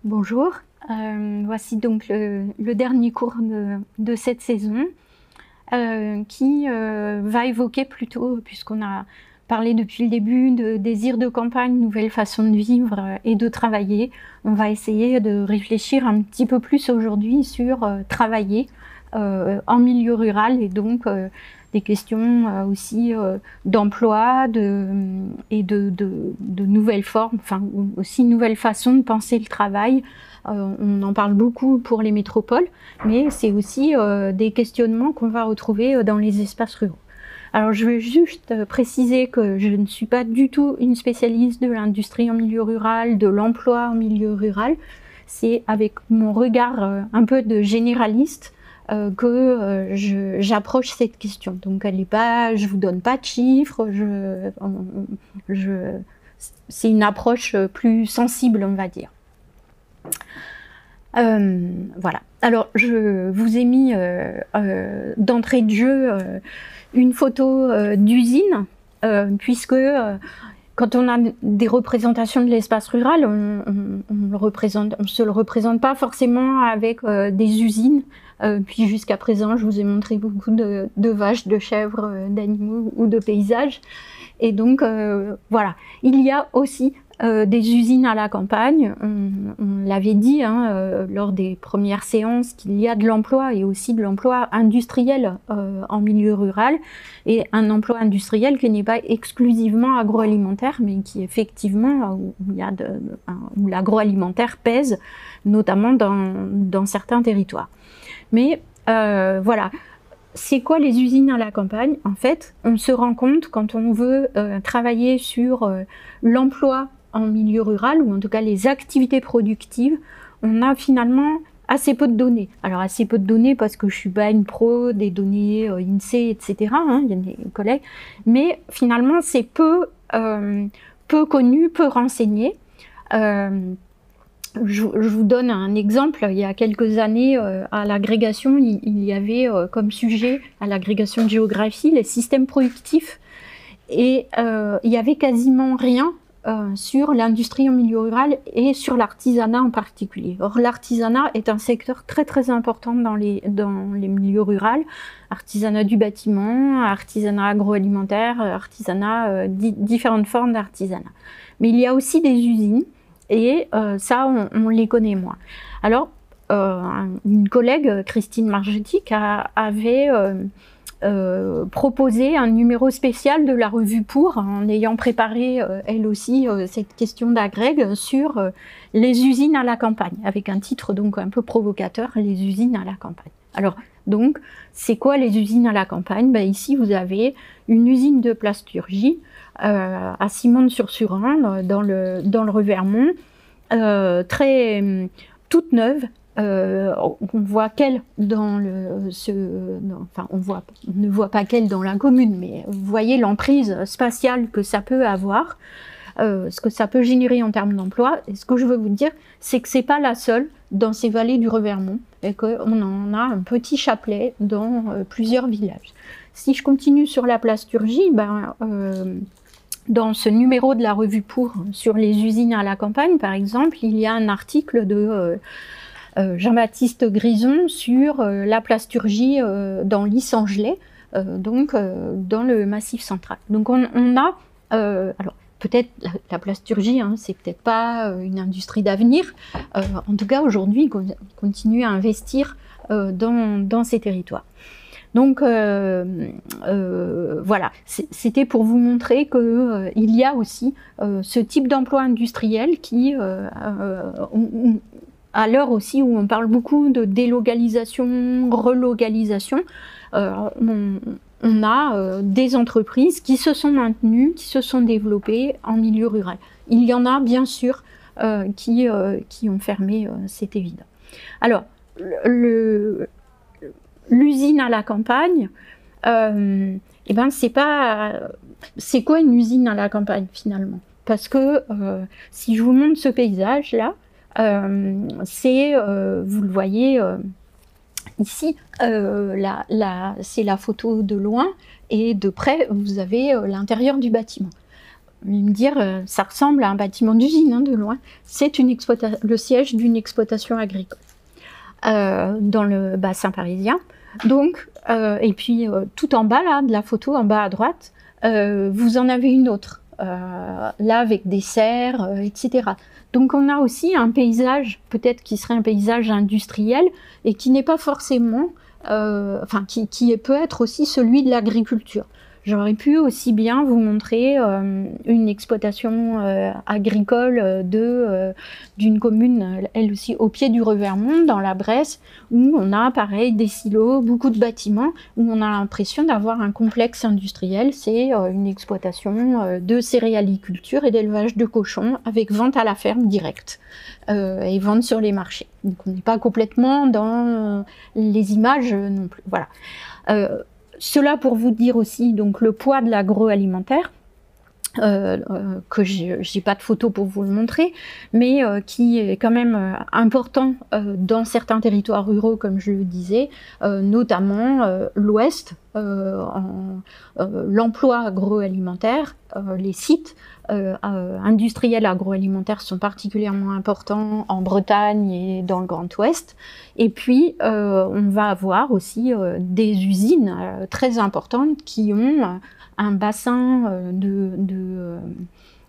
Bonjour, voici donc le dernier cours de cette saison qui va évoquer plutôt, puisqu'on a parlé depuis le début de désir de campagne, nouvelle façon de vivre et de travailler, on va essayer de réfléchir un petit peu plus aujourd'hui sur travailler en milieu rural et donc des questions aussi d'emploi et de nouvelles formes, enfin aussi nouvelles façons de penser le travail. On en parle beaucoup pour les métropoles, mais c'est aussi des questionnements qu'on va retrouver dans les espaces ruraux. Alors je veux juste préciser que je ne suis pas du tout une spécialiste de l'industrie en milieu rural, de l'emploi en milieu rural. C'est avec mon regard un peu de généraliste que j'approche cette question. Donc elle est pas, je vous donne pas de chiffres, c'est une approche plus sensible, on va dire. Voilà. Alors je vous ai mis d'entrée de jeu une photo d'usine, puisque quand on a des représentations de l'espace rural, on se le représente pas forcément avec des usines. Puis jusqu'à présent, je vous ai montré beaucoup de vaches, de chèvres, d'animaux ou de paysages. Et donc voilà, il y a aussi des usines à la campagne. On l'avait dit lors des premières séances qu'il y a de l'emploi et aussi de l'emploi industriel en milieu rural, et un emploi industriel qui n'est pas exclusivement agroalimentaire, mais qui effectivement où l'agroalimentaire pèse, notamment dans certains territoires. Mais voilà. C'est quoi les usines à la campagne? En fait, on se rend compte quand on veut travailler sur l'emploi en milieu rural, ou en tout cas les activités productives, on a finalement assez peu de données. Alors assez peu de données parce que je suis pas une pro des données INSEE, etc. Il y a des collègues, mais finalement c'est peu connu, peu renseigné. Je vous donne un exemple. Il y a quelques années, à l'agrégation, il y avait comme sujet, à l'agrégation de géographie, les systèmes productifs. Et il n'y avait quasiment rien sur l'industrie en milieu rural et sur l'artisanat en particulier. Or, l'artisanat est un secteur très très important dans les milieux ruraux. Artisanat du bâtiment, artisanat agroalimentaire, artisanat, différentes formes d'artisanat. Mais il y a aussi des usines. Et ça, on les connaît moins. Alors, une collègue, Christine Margetic, avait proposé un numéro spécial de la revue Pour, en ayant préparé elle aussi cette question d'agrég sur les usines à la campagne, avec un titre donc un peu provocateur, les usines à la campagne. Alors, donc, c'est quoi les usines à la campagne? Ben, ici, vous avez une usine de plasturgie à Simonne-sur-Surin, dans le Revermont, toute neuve. On voit qu'elle on ne voit pas qu'elle dans la commune, mais vous voyez l'emprise spatiale que ça peut avoir, ce que ça peut générer en termes d'emploi. Et ce que je veux vous dire, c'est que c'est pas la seule dans ces vallées du Revermont, et qu'on en a un petit chapelet dans plusieurs villages. Si je continue sur la plasturgie, dans ce numéro de la revue Pour sur les usines à la campagne, par exemple, il y a un article de Jean-Baptiste Grison sur la plasturgie dans l'Issangelais, donc dans le Massif central. Donc on a, alors peut-être la plasturgie, c'est peut-être pas une industrie d'avenir, en tout cas aujourd'hui on continue à investir dans ces territoires. Donc voilà, c'était pour vous montrer qu'il y a aussi ce type d'emploi industriel qui, à l'heure aussi où on parle beaucoup de délocalisation, relocalisation, on a des entreprises qui se sont maintenues, qui se sont développées en milieu rural. Il y en a bien sûr qui ont fermé, c'est évident. Alors, l'usine à la campagne, c'est quoi une usine à la campagne finalement? Parce que si je vous montre ce paysage là, vous le voyez ici, c'est la photo de loin, et de près vous avez l'intérieur du bâtiment. me dire, ça ressemble à un bâtiment d'usine, hein, de loin. C'est le siège d'une exploitation agricole dans le bassin parisien. Donc, et puis tout en bas là, de la photo, en bas à droite, vous en avez une autre, là avec des serres, etc. Donc on a aussi un paysage, peut-être qui serait un paysage industriel, et qui n'est pas forcément, enfin qui peut être aussi celui de l'agriculture. J'aurais pu aussi bien vous montrer une exploitation agricole d'une commune, elle aussi au pied du Revermont, dans la Bresse, où on a pareil des silos, beaucoup de bâtiments, où on a l'impression d'avoir un complexe industriel. C'est une exploitation de céréaliculture et d'élevage de cochons avec vente à la ferme directe et vente sur les marchés. Donc on n'est pas complètement dans les images non plus. Voilà. Cela pour vous dire aussi donc le poids de l'agroalimentaire, que j'ai pas de photo pour vous le montrer, mais qui est quand même important dans certains territoires ruraux, comme je le disais, notamment l'Ouest, l'emploi agroalimentaire, les sites industriels agroalimentaires sont particulièrement importants en Bretagne et dans le Grand Ouest. Et puis, on va avoir aussi des usines très importantes qui ont un bassin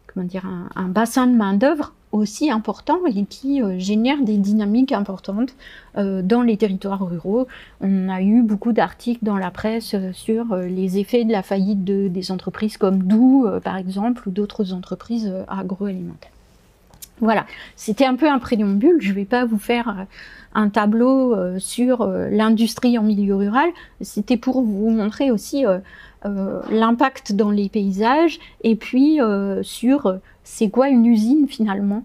comment dire, un bassin de main-d'œuvre aussi important et qui génère des dynamiques importantes dans les territoires ruraux. On a eu beaucoup d'articles dans la presse sur les effets de la faillite des entreprises comme Doux, par exemple, ou d'autres entreprises agroalimentaires. Voilà, c'était un peu un préambule. Je ne vais pas vous faire un tableau sur l'industrie en milieu rural. C'était pour vous montrer aussi l'impact dans les paysages et puis sur c'est quoi une usine finalement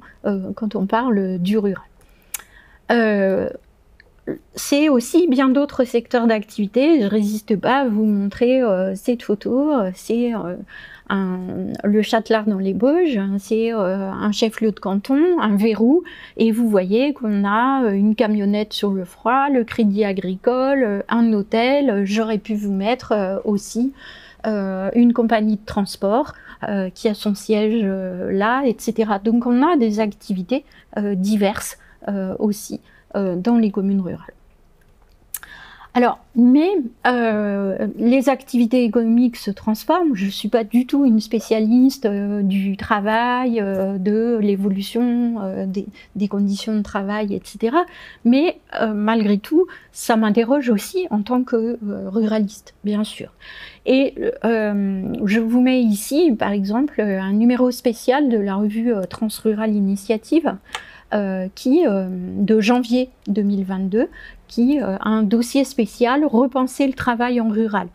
quand on parle du rural. C'est aussi bien d'autres secteurs d'activité. Je ne résiste pas à vous montrer cette photo. C'est le Châtelard dans les Bauges, c'est un chef-lieu de canton, un Verrou, et vous voyez qu'on a une camionnette sur le froid, le Crédit Agricole, un hôtel. J'aurais pu vous mettre aussi une compagnie de transport qui a son siège là, etc. Donc on a des activités diverses aussi dans les communes rurales. Alors, mais les activités économiques se transforment. Je ne suis pas du tout une spécialiste du travail, de l'évolution des conditions de travail, etc. Mais malgré tout, ça m'interroge aussi en tant que ruraliste, bien sûr. Et je vous mets ici, par exemple, un numéro spécial de la revue Transrural Initiative, de janvier 2022, qui a un dossier spécial « Repenser le travail en rural »,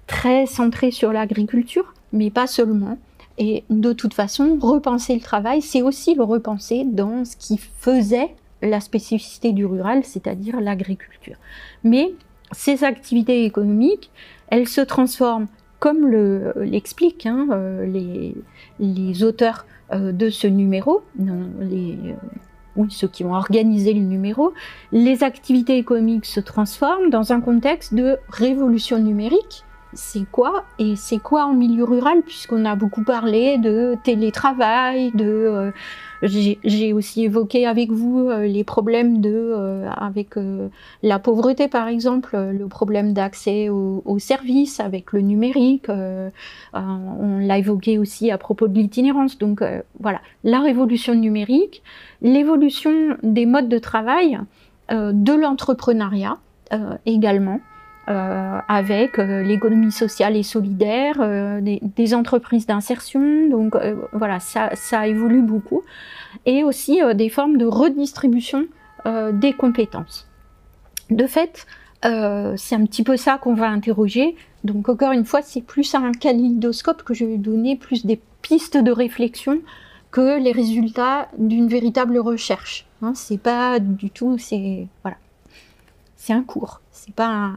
très centré sur l'agriculture, mais pas seulement. Et de toute façon, repenser le travail, c'est aussi le repenser dans ce qui faisait la spécificité du rural, c'est-à-dire l'agriculture. Mais ces activités économiques, elles se transforment, comme l'expliquent les auteurs de ce numéro, ceux qui ont organisé le numéro, les activités économiques se transforment dans un contexte de révolution numérique. C'est quoi? Et c'est quoi en milieu rural? Puisqu'on a beaucoup parlé de télétravail, j'ai aussi évoqué avec vous les problèmes avec la pauvreté par exemple, le problème d'accès aux services avec le numérique, on l'a évoqué aussi à propos de l'itinérance. Donc voilà, la révolution numérique, l'évolution des modes de travail, de l'entrepreneuriat également, avec l'économie sociale et solidaire, des entreprises d'insertion, donc voilà, ça évolue beaucoup, et aussi des formes de redistribution des compétences. De fait, c'est un petit peu ça qu'on va interroger, donc encore une fois, c'est plus un kaléidoscope que je vais donner, plus des pistes de réflexion que les résultats d'une véritable recherche. Hein, c'est pas du tout, voilà. C'est un cours, c'est pas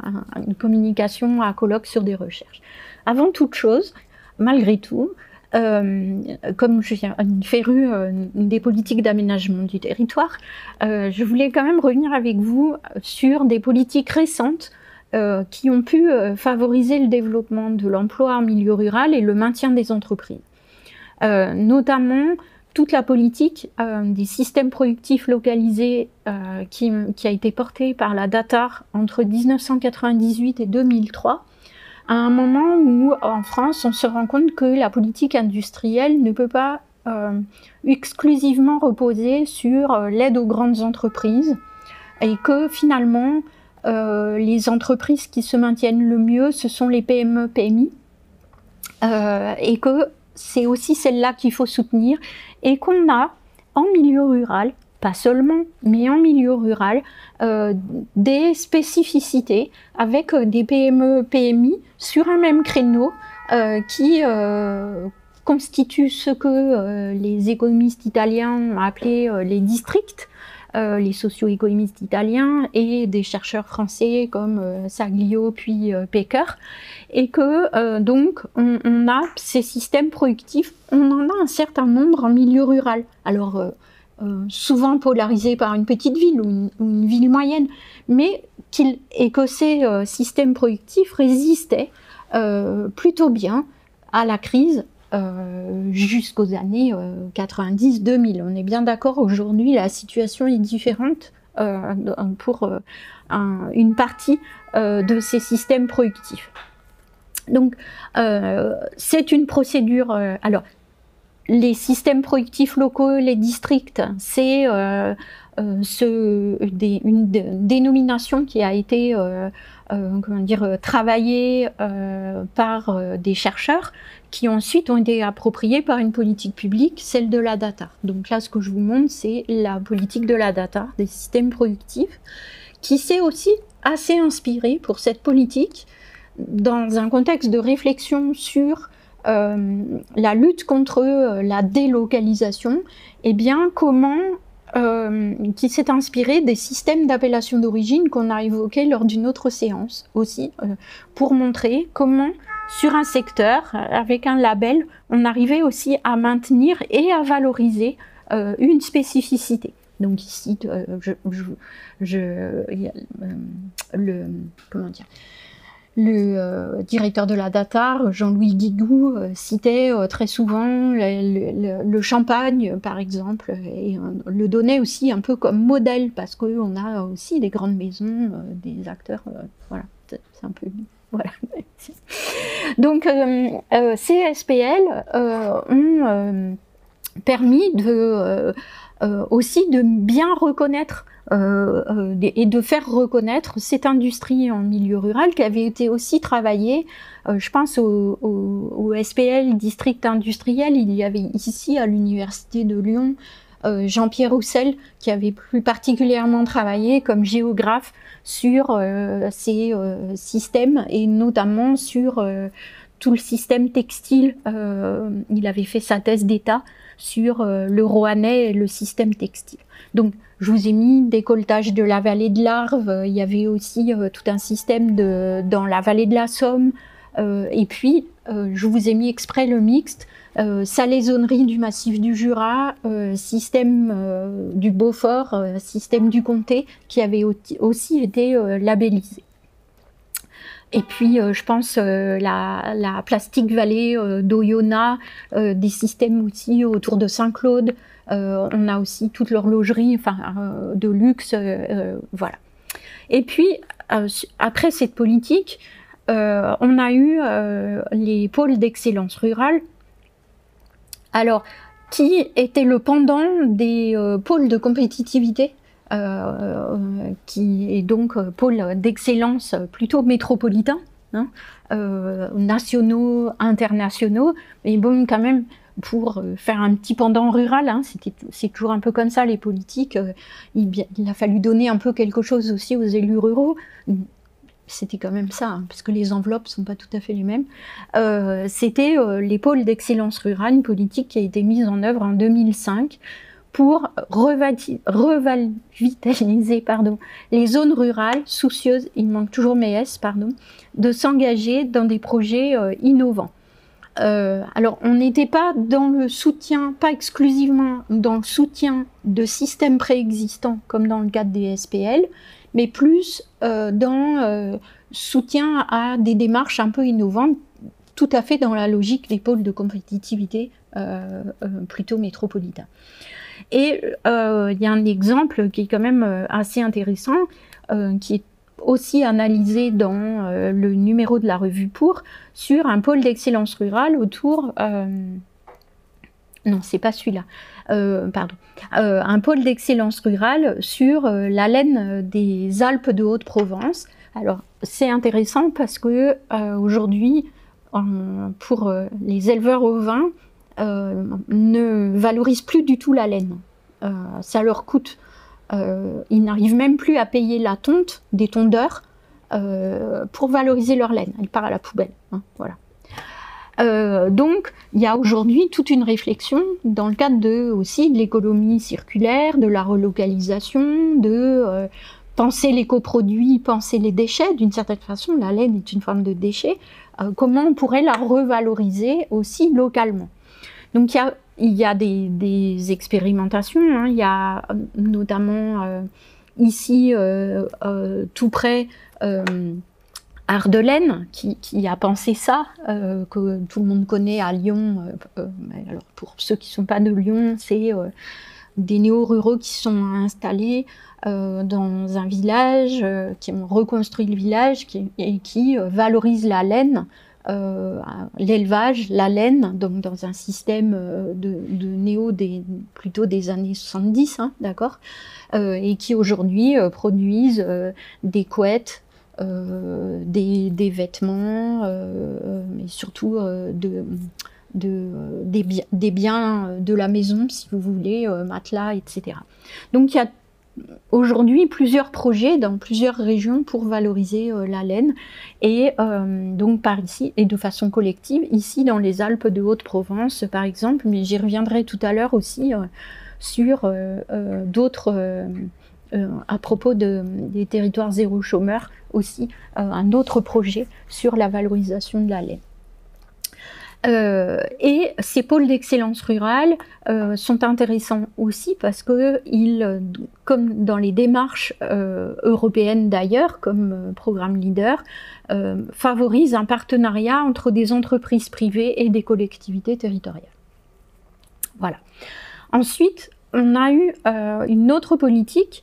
une communication à colloque sur des recherches. Avant toute chose, malgré tout, comme je suis une férue des politiques d'aménagement du territoire, je voulais quand même revenir avec vous sur des politiques récentes qui ont pu favoriser le développement de l'emploi en milieu rural et le maintien des entreprises. notamment toute la politique des systèmes productifs localisés qui a été portée par la DATAR entre 1998 et 2003, à un moment où en France on se rend compte que la politique industrielle ne peut pas exclusivement reposer sur l'aide aux grandes entreprises et que finalement les entreprises qui se maintiennent le mieux ce sont les PME, PMI et que c'est aussi celle-là qu'il faut soutenir et qu'on a en milieu rural, pas seulement, mais en milieu rural, des spécificités avec des PME, PMI sur un même créneau qui constituent ce que les économistes italiens ont appelé les districts, les socio-économistes italiens et des chercheurs français comme Saglio puis Pecker, et que donc on a ces systèmes productifs, on en a un certain nombre en milieu rural. Alors souvent polarisés par une petite ville ou une ville moyenne, mais que ces systèmes productifs résistaient plutôt bien à la crise jusqu'aux années 90-2000. On est bien d'accord, aujourd'hui la situation est différente pour une partie de ces systèmes productifs. Donc c'est une procédure, alors les systèmes productifs locaux, les districts, c'est une dénomination qui a été travaillée par des chercheurs qui ensuite ont été appropriés par une politique publique, celle de la DATAR. Donc là, ce que je vous montre, c'est la politique de la DATAR, des systèmes productifs, qui s'est aussi assez inspirée pour cette politique dans un contexte de réflexion sur la lutte contre la délocalisation, et bien comment qui s'est inspiré des systèmes d'appellation d'origine qu'on a évoqués lors d'une autre séance aussi, pour montrer comment sur un secteur, avec un label, on arrivait aussi à maintenir et à valoriser une spécificité. Donc ici, le directeur de la DATAR, Jean-Louis Guigou, citait très souvent le Champagne, par exemple, et le donnait aussi un peu comme modèle, parce qu'on a aussi des grandes maisons, des acteurs, voilà, c'est un peu... Voilà. Donc ces SPL ont permis aussi de bien reconnaître et de faire reconnaître cette industrie en milieu rural qui avait été aussi travaillée, je pense au SPL, district industriel. Il y avait ici à l'université de Lyon Jean-Pierre Roussel qui avait plus particulièrement travaillé comme géographe sur ces systèmes et notamment sur tout le système textile. Il avait fait sa thèse d'état sur le Roannais et le système textile. Donc je vous ai mis décolletage de la vallée de l'Arve, il y avait aussi tout un système dans la vallée de la Somme, et puis je vous ai mis exprès le mixte, salaisonnerie du massif du Jura, système du Beaufort, système du Comté, qui avait aussi été labellisé. Et puis, je pense la Plastique Vallée d'Oyonnax, des systèmes aussi autour de Saint-Claude. On a aussi toute l'horlogerie, de luxe, voilà. Et puis, après cette politique, on a eu les pôles d'excellence rurale. Alors, qui était le pendant des pôles de compétitivité, qui est donc pôle d'excellence plutôt métropolitain, hein, nationaux, internationaux, mais bon, quand même, pour faire un petit pendant rural, hein, c'est toujours un peu comme ça les politiques, il a fallu donner un peu quelque chose aussi aux élus ruraux. C'était quand même ça, hein, parce que les enveloppes ne sont pas tout à fait les mêmes. C'était les pôles d'excellence rurale, une politique qui a été mise en œuvre en 2005 pour revitaliser les zones rurales soucieuses, il manque toujours mes S, de s'engager dans des projets innovants. Alors, on n'était pas dans le soutien, pas exclusivement dans le soutien de systèmes préexistants, comme dans le cadre des SPL, mais plus dans soutien à des démarches un peu innovantes, tout à fait dans la logique des pôles de compétitivité plutôt métropolitain. Et il y a un exemple qui est quand même assez intéressant, qui est aussi analysé dans le numéro de la revue Pour, sur un pôle d'excellence rurale autour... non, c'est pas celui-là. Pardon. Un pôle d'excellence rurale sur la laine des Alpes de Haute-Provence. Alors, c'est intéressant parce que aujourd'hui, pour les éleveurs ovins, ne valorisent plus du tout la laine. Ça leur coûte. Ils n'arrivent même plus à payer la tonte des tondeurs pour valoriser leur laine. Elle part à la poubelle. Hein, voilà. Donc, il y a aujourd'hui toute une réflexion dans le cadre aussi de l'économie circulaire, de la relocalisation, de penser les coproduits, penser les déchets. D'une certaine façon, la laine est une forme de déchet. Comment on pourrait la revaloriser aussi localement? Donc, il y a des expérimentations. Hein. Il y a notamment ici, tout près, Ardelaine, qui a pensé ça, que tout le monde connaît à Lyon. Alors pour ceux qui ne sont pas de Lyon, c'est des néo-ruraux qui sont installés dans un village, qui ont reconstruit le village et qui valorisent la laine, l'élevage, la laine, donc dans un système de néo plutôt des années 70, hein, d'accord, et qui aujourd'hui produisent des couettes, des vêtements, mais surtout des biens de la maison, si vous voulez, matelas, etc. Donc il y a aujourd'hui plusieurs projets dans plusieurs régions pour valoriser la laine, et donc par ici, et de façon collective, ici dans les Alpes de Haute-Provence par exemple, mais j'y reviendrai tout à l'heure aussi sur d'autres... à propos des territoires zéro chômeur, aussi un autre projet sur la valorisation de la laine. Et ces pôles d'excellence rurale sont intéressants aussi parce que comme dans les démarches européennes d'ailleurs, comme programme leader, favorisent un partenariat entre des entreprises privées et des collectivités territoriales. Voilà. Ensuite, on a eu une autre politique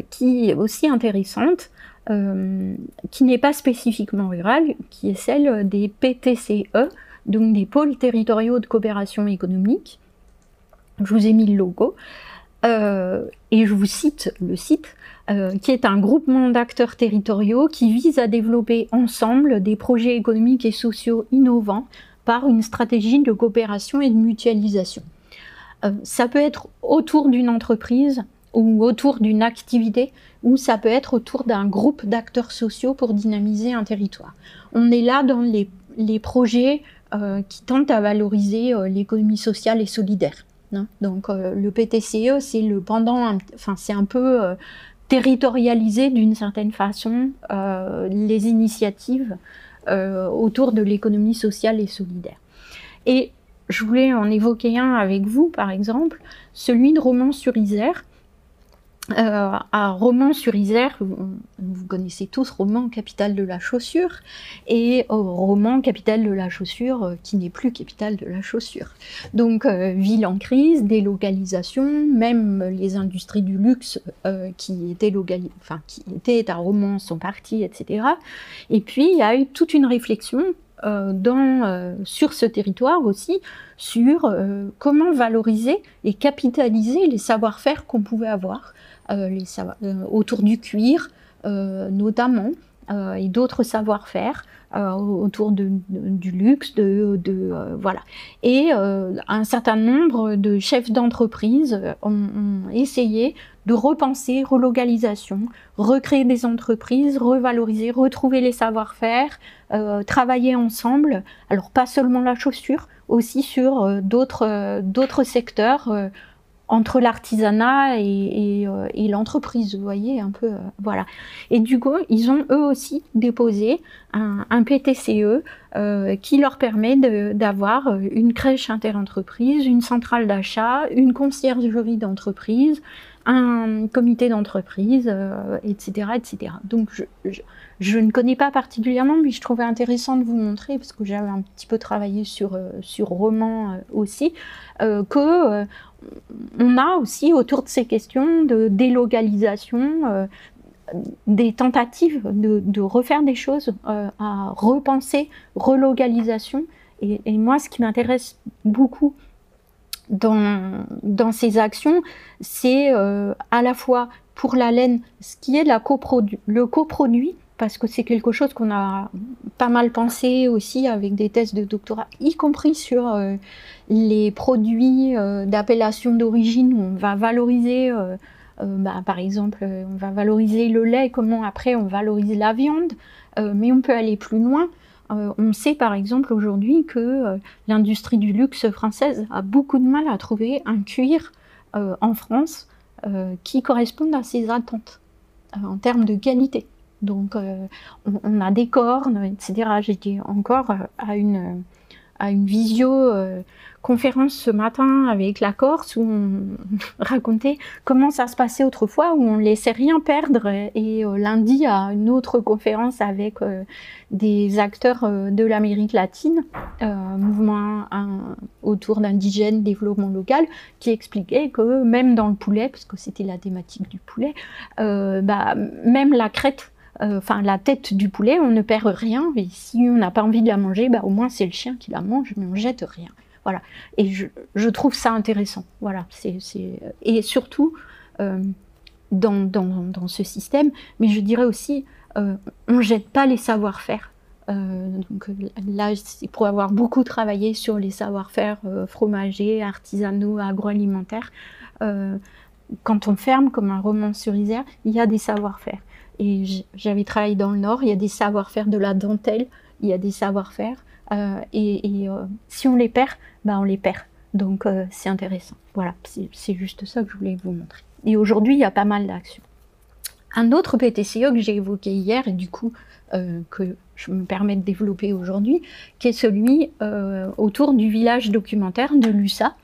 qui est aussi intéressante, qui n'est pas spécifiquement rurale, qui est celle des PTCE, donc des pôles territoriaux de coopération économique. Je vous ai mis le logo, et je vous cite le site, qui est un groupement d'acteurs territoriaux qui vise à développer ensemble des projets économiques et sociaux innovants par une stratégie de coopération et de mutualisation. Ça peut être autour d'une entreprise ou autour d'une activité, ou ça peut être autour d'un groupe d'acteurs sociaux pour dynamiser un territoire. On est là dans les projets qui tentent à valoriser l'économie sociale et solidaire. Hein. Donc le PTCE, c'est le pendant, enfin c'est un peu territorialisé d'une certaine façon les initiatives autour de l'économie sociale et solidaire. Et je voulais en évoquer un avec vous, par exemple, celui de Romans-sur-Isère. À Romans-sur-Isère, vous connaissez tous Romans, capitale de la chaussure, et Romans, capitale de la chaussure, qui n'est plus capitale de la chaussure. Donc, ville en crise, délocalisation, même les industries du luxe qui étaient à Romans sont parties, etc. Et puis, il y a eu toute une réflexion sur ce territoire aussi, sur comment valoriser et capitaliser les savoir-faire qu'on pouvait avoir, autour du cuir notamment, et d'autres savoir-faire autour du luxe, voilà. Et un certain nombre de chefs d'entreprise ont essayé de repenser relocalisation, recréer des entreprises, revaloriser, retrouver les savoir-faire, travailler ensemble, alors pas seulement la chaussure, aussi sur d'autres secteurs, entre l'artisanat et l'entreprise, vous voyez, un peu, voilà. Et du coup, ils ont eux aussi déposé un PTCE qui leur permet d'avoir une crèche interentreprise, une centrale d'achat, une conciergerie d'entreprise, un comité d'entreprise, etc., etc. Donc je ne connais pas particulièrement, mais je trouvais intéressant de vous montrer, parce que j'avais un petit peu travaillé sur roman aussi, que on a aussi autour de ces questions de délocalisation, des tentatives de refaire des choses, à repenser, relocalisation. Et moi, ce qui m'intéresse beaucoup dans ces actions, c'est à la fois pour la laine, ce qui est le coproduit, parce que c'est quelque chose qu'on a pas mal pensé aussi avec des thèses de doctorat, y compris sur les produits d'appellation d'origine, où on va valoriser, par exemple, on va valoriser le lait, comment après on valorise la viande, mais on peut aller plus loin. On sait par exemple aujourd'hui que l'industrie du luxe française a beaucoup de mal à trouver un cuir en France qui corresponde à ses attentes en termes de qualité. Donc on a des cornes, etc. J'étais encore à une visio-conférence ce matin avec la Corse où on racontait comment ça se passait autrefois, où on ne laissait rien perdre. Et lundi, à une autre conférence avec des acteurs de l'Amérique latine, mouvement autour d'indigènes, développement local, qui expliquait que même dans le poulet, parce que c'était la thématique du poulet, même la crête, la tête du poulet, on ne perd rien, et si on n'a pas envie de la manger, au moins c'est le chien qui la mange, mais on jette rien. Voilà. Et je trouve ça intéressant. Voilà. Et surtout, dans ce système, mais je dirais aussi, on ne jette pas les savoir-faire. Donc là, c'est pour avoir beaucoup travaillé sur les savoir-faire fromagers, artisanaux, agroalimentaires. Quand on ferme, comme un Romans-sur-Isère, il y a des savoir-faire. Et j'avais travaillé dans le Nord, il y a des savoir-faire de la dentelle, il y a des savoir-faire, si on les perd, on les perd. Donc c'est intéressant. Voilà, c'est juste ça que je voulais vous montrer. Et aujourd'hui, il y a pas mal d'actions. Un autre PTCE que j'ai évoqué hier, et du coup que je me permets de développer aujourd'hui, qui est celui autour du village documentaire de Lussa,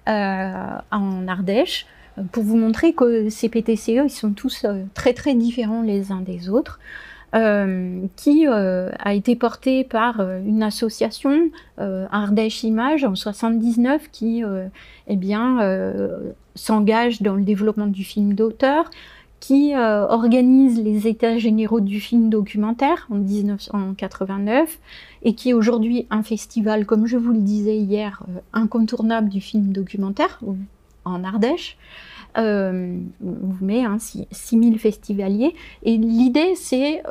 en Ardèche, pour vous montrer que ces PTCE, ils sont tous très très différents les uns des autres, qui a été porté par une association, Ardèche Images, en 79, qui s'engage dans le développement du film d'auteur, qui organise les États généraux du film documentaire en 1989, et qui est aujourd'hui un festival, comme je vous le disais hier, incontournable du film documentaire, en Ardèche. On vous met 6000 festivaliers, et l'idée c'est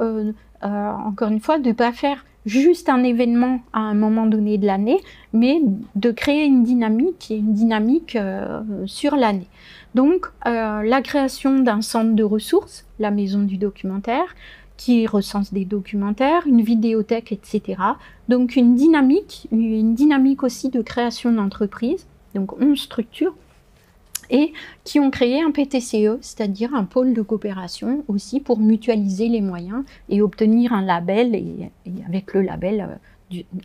encore une fois de ne pas faire juste un événement à un moment donné de l'année, mais de créer une dynamique, sur l'année. Donc la création d'un centre de ressources, la maison du documentaire, qui recense des documentaires, une vidéothèque, etc. Donc une dynamique aussi de création d'entreprise, donc 11 structures, et qui ont créé un PTCE, c'est-à-dire un pôle de coopération aussi pour mutualiser les moyens et obtenir un label, et avec le label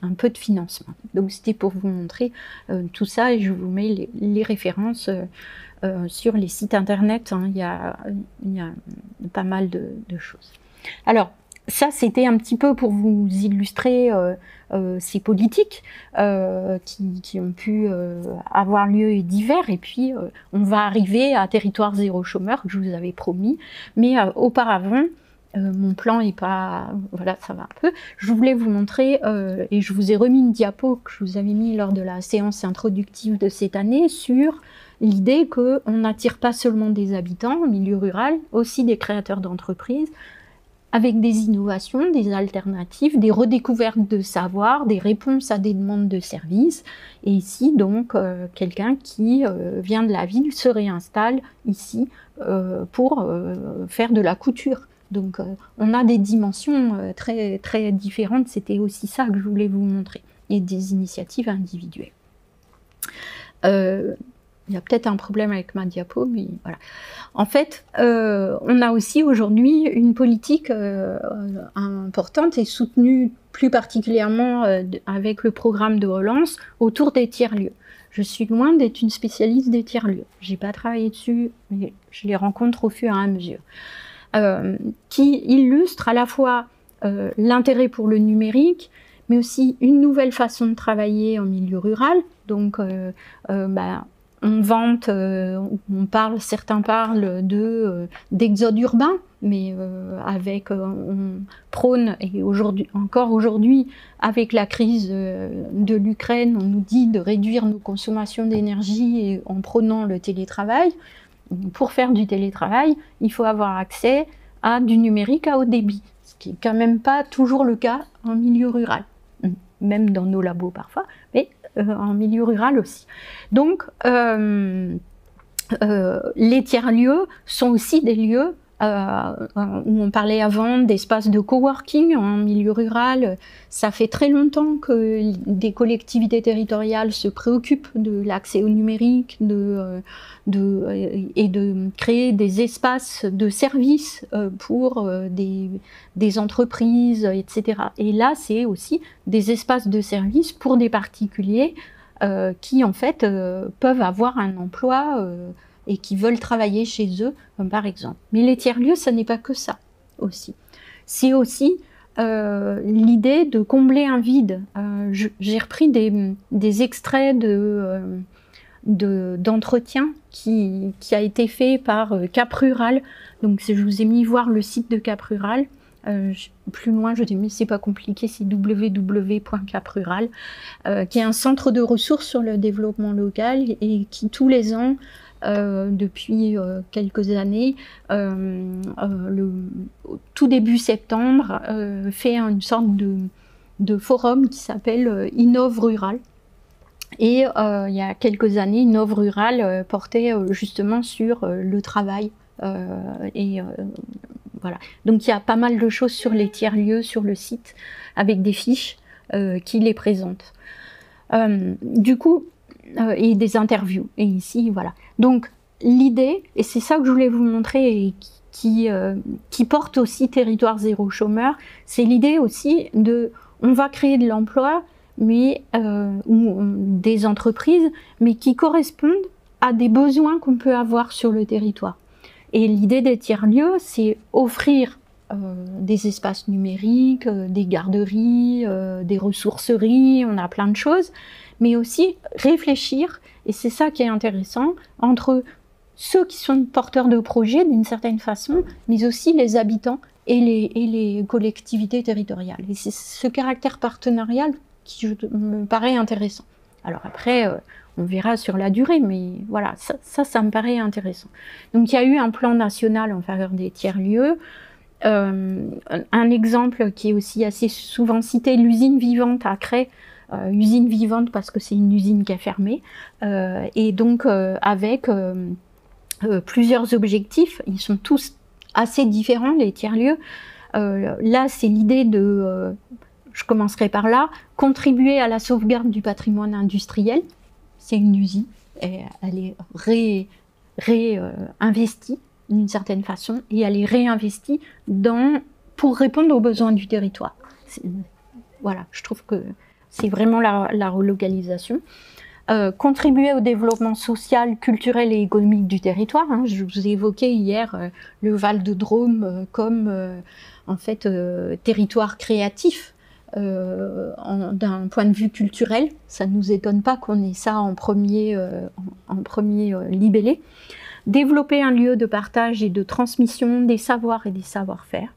un peu de financement. Donc c'était pour vous montrer tout ça, et je vous mets les références sur les sites internet, il y a pas mal de choses. Alors, ça, c'était un petit peu pour vous illustrer ces politiques qui ont pu avoir lieu et divers. Et puis, on va arriver à territoire zéro chômeur, que je vous avais promis. Mais auparavant, mon plan est pas... Voilà, ça va un peu. Je voulais vous montrer, et je vous ai remis une diapo que je vous avais mis lors de la séance introductive de cette année, sur l'idée qu'on n'attire pas seulement des habitants en milieu rural, aussi des créateurs d'entreprises, avec des innovations, des alternatives, des redécouvertes de savoir, des réponses à des demandes de services. Et ici, donc, quelqu'un qui vient de la ville se réinstalle ici pour faire de la couture. Donc, on a des dimensions très, très différentes. C'était aussi ça que je voulais vous montrer. Et des initiatives individuelles. Il y a peut-être un problème avec ma diapo, mais voilà. En fait, on a aussi aujourd'hui une politique importante et soutenue plus particulièrement avec le programme de relance autour des tiers-lieux. Je suis loin d'être une spécialiste des tiers-lieux. J'ai pas travaillé dessus, mais je les rencontre au fur et à mesure. Qui illustrent à la fois l'intérêt pour le numérique, mais aussi une nouvelle façon de travailler en milieu rural. Donc, on vante, certains parlent d'exode urbain, mais on prône, et encore aujourd'hui, avec la crise de l'Ukraine, on nous dit de réduire nos consommations d'énergie en prônant le télétravail. Pour faire du télétravail, il faut avoir accès à du numérique à haut débit, ce qui n'est quand même pas toujours le cas en milieu rural, même dans nos labos parfois, mais en milieu rural aussi. Donc, les tiers-lieux sont aussi des lieux où on parlait avant d'espaces de coworking en milieu rural. Ça fait très longtemps que des collectivités territoriales se préoccupent de l'accès au numérique et de créer des espaces de services pour des entreprises, etc. Et là, c'est aussi des espaces de services pour des particuliers qui, en fait, peuvent avoir un emploi et qui veulent travailler chez eux, par exemple. Mais les tiers-lieux, ça n'est pas que ça, aussi. C'est aussi l'idée de combler un vide. J'ai repris des extraits d'entretien qui a été fait par Cap Rural. Donc, je vous ai mis voir le site de Cap Rural. Plus loin, je dis, mais c'est pas compliqué, c'est www.caprural, qui est un centre de ressources sur le développement local et qui, tous les ans, depuis quelques années, tout début septembre, fait une sorte de forum qui s'appelle Innove Rural. Et il y a quelques années, Innove Rural portait justement sur le travail. Voilà. Donc il y a pas mal de choses sur les tiers-lieux sur le site, avec des fiches qui les présentent. Du coup, et des interviews. Et ici, voilà. Donc, l'idée, et c'est ça que je voulais vous montrer, et qui porte aussi Territoire Zéro Chômeur, c'est l'idée aussi on va créer de l'emploi, mais ou des entreprises, mais qui correspondent à des besoins qu'on peut avoir sur le territoire. Et l'idée des tiers-lieux, c'est offrir des espaces numériques, des garderies, des ressourceries, on a plein de choses, mais aussi réfléchir, et c'est ça qui est intéressant, entre ceux qui sont porteurs de projets d'une certaine façon, mais aussi les habitants et les collectivités territoriales. Et c'est ce caractère partenarial qui me paraît intéressant. Alors après, on verra sur la durée, mais voilà, ça me paraît intéressant. Donc il y a eu un plan national en faveur des tiers-lieux. Un exemple qui est aussi assez souvent cité, l'usine vivante à Crest, usine vivante parce que c'est une usine qui a fermé, et donc avec plusieurs objectifs, ils sont tous assez différents, les tiers-lieux. Là, c'est l'idée je commencerai par là, contribuer à la sauvegarde du patrimoine industriel. C'est une usine, et elle est réinvestie d'une certaine façon, et elle est réinvestie pour répondre aux besoins du territoire. Voilà, je trouve que c'est vraiment la relocalisation. Contribuer au développement social, culturel et économique du territoire. Hein. Je vous ai évoqué hier le Val-de-Drôme comme en fait territoire créatif d'un point de vue culturel. Ça ne nous étonne pas qu'on ait ça en premier libellé. Développer un lieu de partage et de transmission des savoirs et des savoir-faire.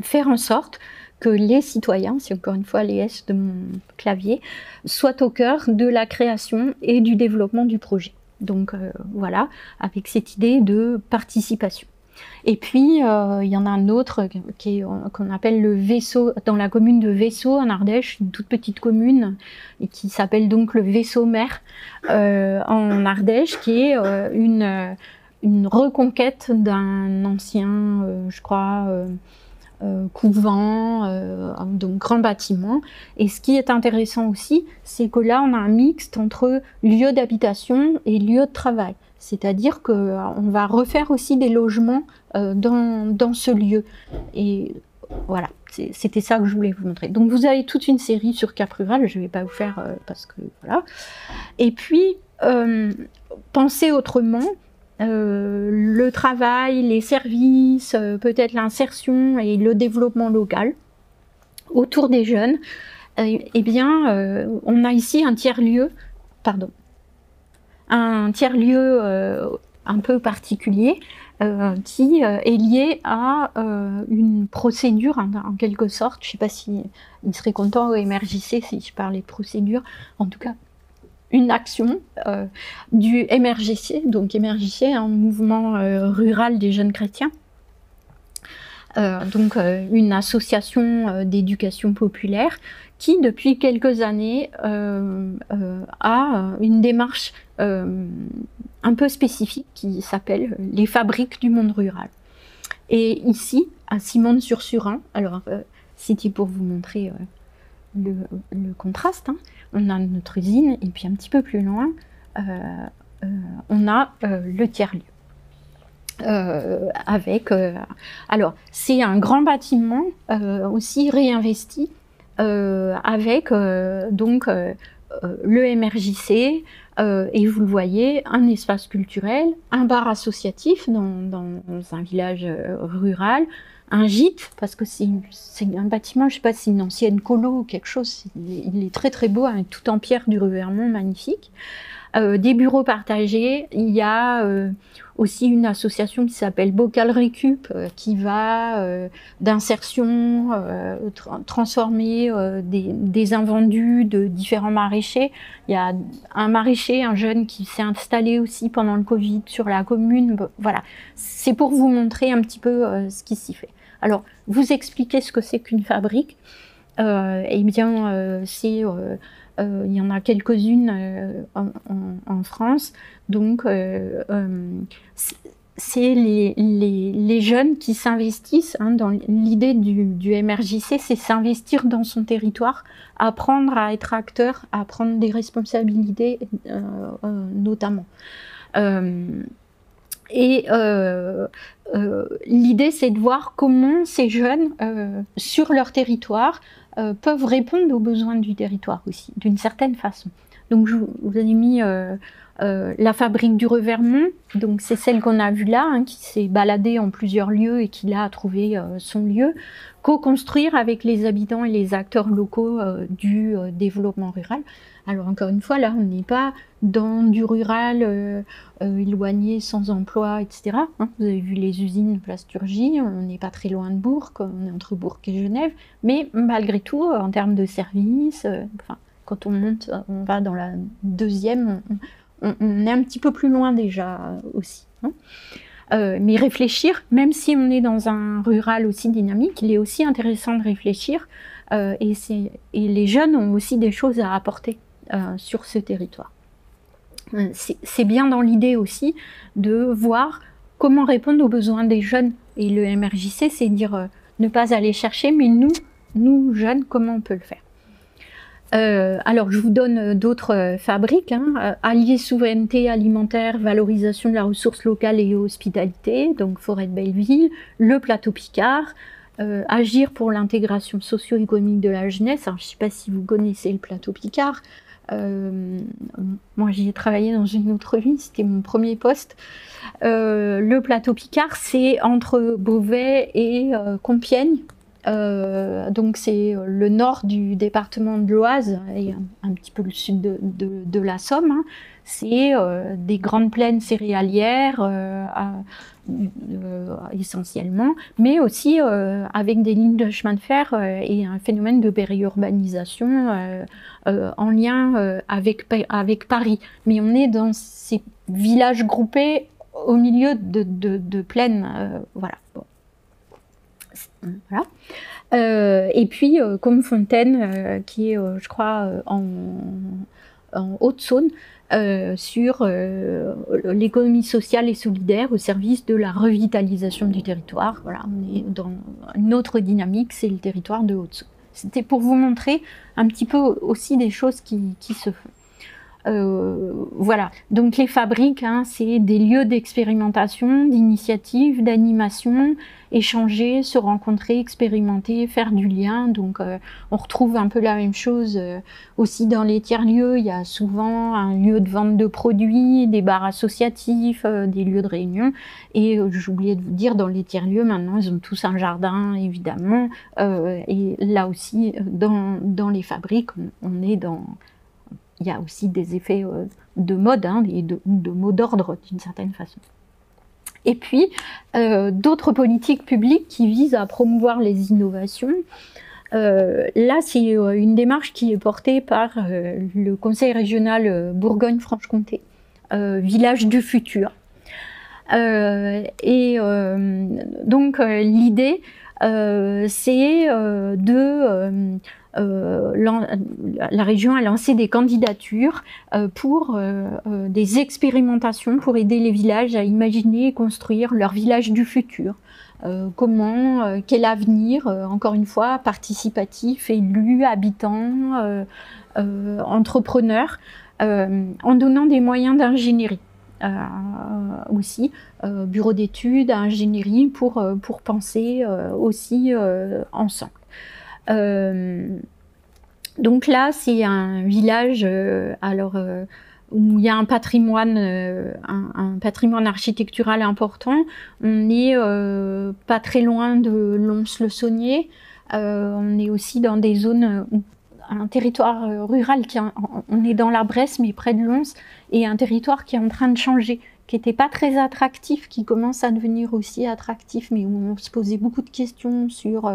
Faire en sorte que les citoyens, c'est encore une fois les S de mon clavier, soient au cœur de la création et du développement du projet. Donc voilà, avec cette idée de participation. Et puis, il y en a un autre qu'on appelle le Vaisseau, dans la commune de Vaisseau, en Ardèche, une toute petite commune, et qui s'appelle donc le Vaisseau-Mer, en Ardèche, qui est une reconquête d'un ancien, je crois, couvent, donc grand bâtiment. Et ce qui est intéressant aussi, c'est que là, on a un mixte entre lieu d'habitation et lieu de travail. C'est-à-dire qu'on va refaire aussi des logements dans ce lieu. Et Voilà, c'était ça que je voulais vous montrer. Donc vous avez toute une série sur Cap Rural, je ne vais pas vous faire parce que voilà. Et puis, pensez autrement, le travail, les services, peut-être l'insertion et le développement local autour des jeunes. Eh bien, on a ici un tiers-lieu, pardon, un tiers-lieu un peu particulier, qui est lié à une procédure en quelque sorte. Je ne sais pas si il serait content au MRJC si je parlais de procédure, en tout cas une action du MRJC, donc MRJC, un mouvement rural des jeunes chrétiens, donc une association d'éducation populaire qui depuis quelques années a une démarche un peu spécifique qui s'appelle les fabriques du monde rural. Et ici, à Simone-sur-Surin, alors c'était pour vous montrer le contraste, hein, on a notre usine et puis un petit peu plus loin, on a le tiers-lieu. Alors, c'est un grand bâtiment aussi réinvesti avec donc le MRJC, et vous le voyez, un espace culturel, un bar associatif dans un village rural, un gîte, parce que c'est un bâtiment, je ne sais pas si c'est une ancienne colo ou quelque chose, il est très très beau, avec tout en pierre du Revermont, magnifique. Des bureaux partagés, il y a aussi une association qui s'appelle Bocal Récup, qui va d'insertion, transformer des invendus de différents maraîchers. Il y a un maraîcher, un jeune qui s'est installé aussi pendant le Covid sur la commune. Voilà, c'est pour vous montrer un petit peu ce qui s'y fait. Alors, vous expliquer ce que c'est qu'une fabrique. Eh bien, c'est... il y en a quelques-unes en France, donc c'est les jeunes qui s'investissent, hein, dans l'idée du MRJC, c'est s'investir dans son territoire, apprendre à être acteur, à prendre des responsabilités notamment. L'idée, c'est de voir comment ces jeunes, sur leur territoire, peuvent répondre aux besoins du territoire aussi, d'une certaine façon. Donc je vous ai mis la fabrique du Revermont, donc c'est celle qu'on a vue là, hein, qui s'est baladée en plusieurs lieux et qui là a trouvé son lieu. Co-construire avec les habitants et les acteurs locaux du développement rural. Alors encore une fois, là on n'est pas dans du rural éloigné, sans emploi, etc. Hein, vous avez vu les usines de plasturgie, on n'est pas très loin de Bourg, on est entre Bourg et Genève, mais malgré tout, en termes de services, enfin, quand on monte, on va dans la deuxième, on est un petit peu plus loin déjà aussi. Hein. Mais réfléchir, même si on est dans un rural aussi dynamique, il est aussi intéressant de réfléchir, et les jeunes ont aussi des choses à apporter sur ce territoire. C'est bien dans l'idée aussi de voir comment répondre aux besoins des jeunes. Et le MRJC, c'est dire ne pas aller chercher, mais nous jeunes, comment on peut le faire. Alors, je vous donne d'autres fabriques, hein. Allier souveraineté alimentaire, valorisation de la ressource locale et hospitalité, donc Forêt de Belleville, le Plateau Picard, agir pour l'intégration socio-économique de la jeunesse. Alors, je ne sais pas si vous connaissez le Plateau Picard. Moi, j'y ai travaillé dans une autre vie, c'était mon premier poste. Le Plateau Picard, c'est entre Beauvais et Compiègne. Donc c'est le nord du département de l'Oise et un petit peu le sud de la Somme. Hein. C'est des grandes plaines céréalières essentiellement, mais aussi avec des lignes de chemin de fer et un phénomène de périurbanisation en lien avec Paris. Mais on est dans ces villages groupés au milieu de plaines. Voilà. Bon. Voilà. Et puis comme Fontaine, qui est, je crois, en Haute-Saône, sur l'économie sociale et solidaire au service de la revitalisation du territoire. Voilà, on est dans une autre dynamique, c'est le territoire de Haute-Saône. C'était pour vous montrer un petit peu aussi des choses qui se font. Voilà, donc les fabriques, hein, c'est des lieux d'expérimentation, d'initiative, d'animation, échanger, se rencontrer, expérimenter, faire du lien. Donc on retrouve un peu la même chose aussi dans les tiers-lieux. Il y a souvent un lieu de vente de produits, des bars associatifs, des lieux de réunion. Et j'ai oublié de vous dire, dans les tiers-lieux, maintenant, ils ont tous un jardin, évidemment. Et là aussi, dans les fabriques, on est dans... Il y a aussi des effets de mode, hein, et de mots d'ordre d'une certaine façon. Et puis, d'autres politiques publiques qui visent à promouvoir les innovations. Là, c'est une démarche qui est portée par le Conseil régional Bourgogne-Franche-Comté, Village du futur. Donc, l'idée, c'est la région a lancé des candidatures pour des expérimentations pour aider les villages à imaginer et construire leur village du futur. Quel avenir, encore une fois, participatif, élus, habitants, entrepreneurs, en donnant des moyens d'ingénierie. Aussi, bureau d'études, ingénierie, pour penser aussi ensemble. Donc là, c'est un village où il y a un patrimoine architectural important. On n'est pas très loin de Lons-le-Saunier. On est aussi dans des zones, un territoire rural, on est dans la Bresse, mais près de Lons, et un territoire qui est en train de changer, qui n'était pas très attractif, qui commence à devenir aussi attractif, mais où on se posait beaucoup de questions sur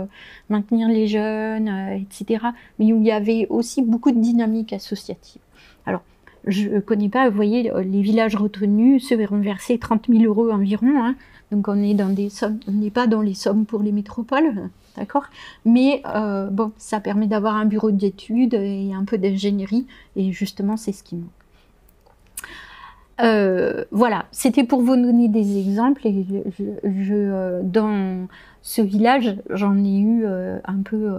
maintenir les jeunes, etc. Mais où il y avait aussi beaucoup de dynamique associative. Alors, je ne connais pas, vous voyez, les villages retenus se verront verser 30 000 € environ, hein. Donc on est dans des sommes, on n'est pas dans les sommes pour les métropoles, d'accord. Mais bon, ça permet d'avoir un bureau d'études et un peu d'ingénierie, et justement, c'est ce qui manque. Voilà, c'était pour vous donner des exemples, et dans ce village, j'en ai eu un peu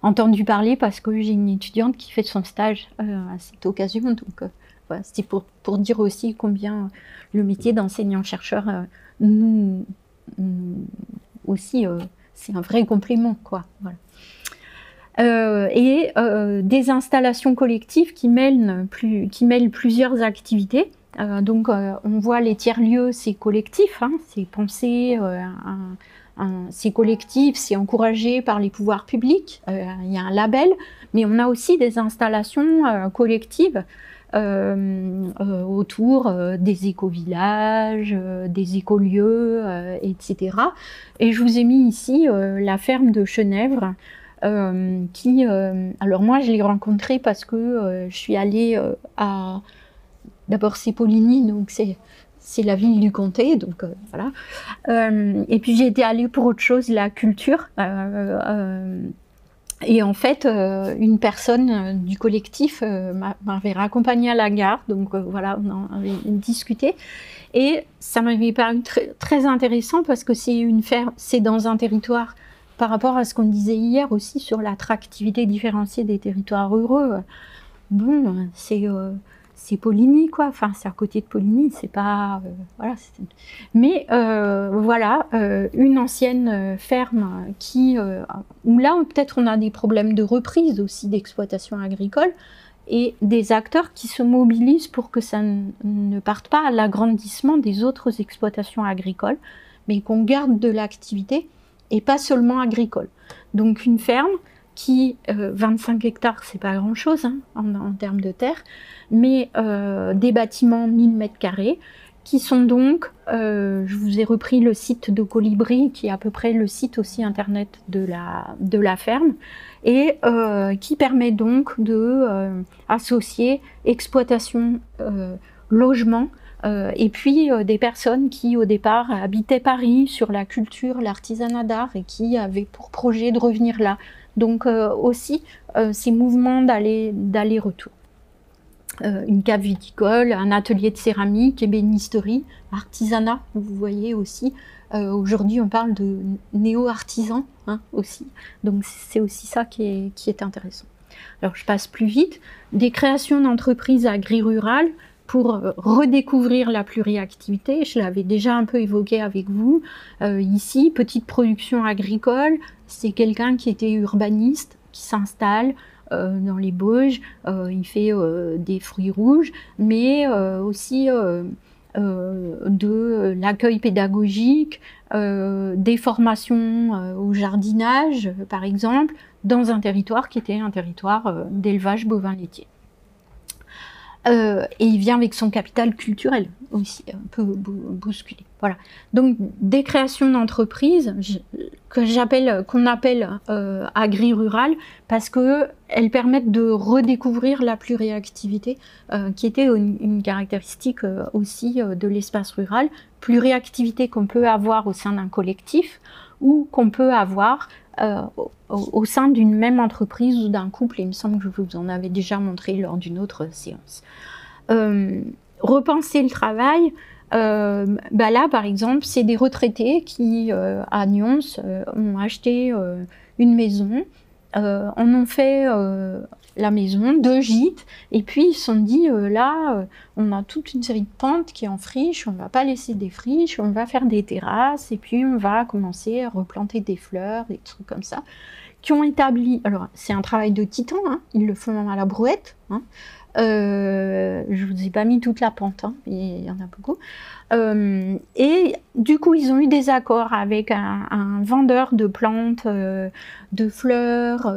entendu parler parce que j'ai une étudiante qui fait son stage à cette occasion, donc voilà, c'était pour dire aussi combien le métier d'enseignant-chercheur nous aussi, c'est un vrai complément, quoi. Voilà. Des installations collectives qui mêlent plusieurs activités. Donc on voit les tiers-lieux, c'est collectif, hein, c'est pensé, c'est collectif, c'est encouragé par les pouvoirs publics, il y a un label, mais on a aussi des installations collectives autour des éco-villages, des écolieux, etc. Et je vous ai mis ici la ferme de Chenèvre, alors moi je l'ai rencontrée parce que je suis allée à... D'abord c'est Poligny, donc c'est la ville du comté, donc voilà. Et puis j'ai été allée pour autre chose, la culture. Et en fait, une personne du collectif m'avait raccompagnée à la gare, donc voilà, on en avait discuté. Et ça m'avait paru très intéressant parce que c'est dans un territoire, par rapport à ce qu'on disait hier aussi sur l'attractivité différenciée des territoires ruraux. Bon, c'est Poligny, quoi. Enfin, c'est à côté de Poligny, c'est pas... voilà. Mais voilà, une ancienne ferme où là, peut-être on a des problèmes de reprise aussi d'exploitation agricole, et des acteurs qui se mobilisent pour que ça ne parte pas à l'agrandissement des autres exploitations agricoles, mais qu'on garde de l'activité, et pas seulement agricole. Donc une ferme qui, 25 hectares, c'est pas grand-chose hein, en termes de terre, mais des bâtiments 1000 m², qui sont donc, je vous ai repris le site de Colibri, qui est à peu près le site aussi internet de la ferme, et qui permet donc de associer exploitation, logement, et puis des personnes qui au départ habitaient Paris sur la culture, l'artisanat d'art, et qui avaient pour projet de revenir là. Donc aussi ces mouvements d'aller-retour. Une cave viticole, un atelier de céramique, ébénisterie, artisanat, vous voyez aussi. Aujourd'hui on parle de néo-artisan hein, aussi, donc c'est aussi ça qui est intéressant. Alors je passe plus vite. Des créations d'entreprises agri-rurales pour redécouvrir la pluriactivité. Je l'avais déjà un peu évoqué avec vous. Ici, petite production agricole, c'est quelqu'un qui était urbaniste, qui s'installe dans les Bauges. Il fait des fruits rouges, mais aussi de l'accueil pédagogique, des formations au jardinage, par exemple, dans un territoire qui était un territoire d'élevage bovin laitier. Et il vient avec son capital culturel aussi, un peu bousculé. Voilà. Donc des créations d'entreprises qu'on appelle agri-rurales parce qu'elles permettent de redécouvrir la pluriactivité qui était une caractéristique aussi de l'espace rural. Pluriactivité qu'on peut avoir au sein d'un collectif ou qu'on peut avoir au sein d'une même entreprise ou d'un couple. Il me semble que je vous en avais déjà montré lors d'une autre séance. Repenser le travail, là par exemple, c'est des retraités qui, à Nyons, ont acheté une maison, en ont fait la maison, 2 gîtes, et puis ils se sont dit, on a toute une série de pentes qui est en friche, on ne va pas laisser des friches, on va faire des terrasses, et puis on va commencer à replanter des fleurs, des trucs comme ça, qui ont établi, alors c'est un travail de titan, hein, ils le font à la brouette, hein. Je vous ai pas mis toute la pente, hein, il y en a beaucoup. Et du coup, ils ont eu des accords avec un vendeur de plantes, de fleurs.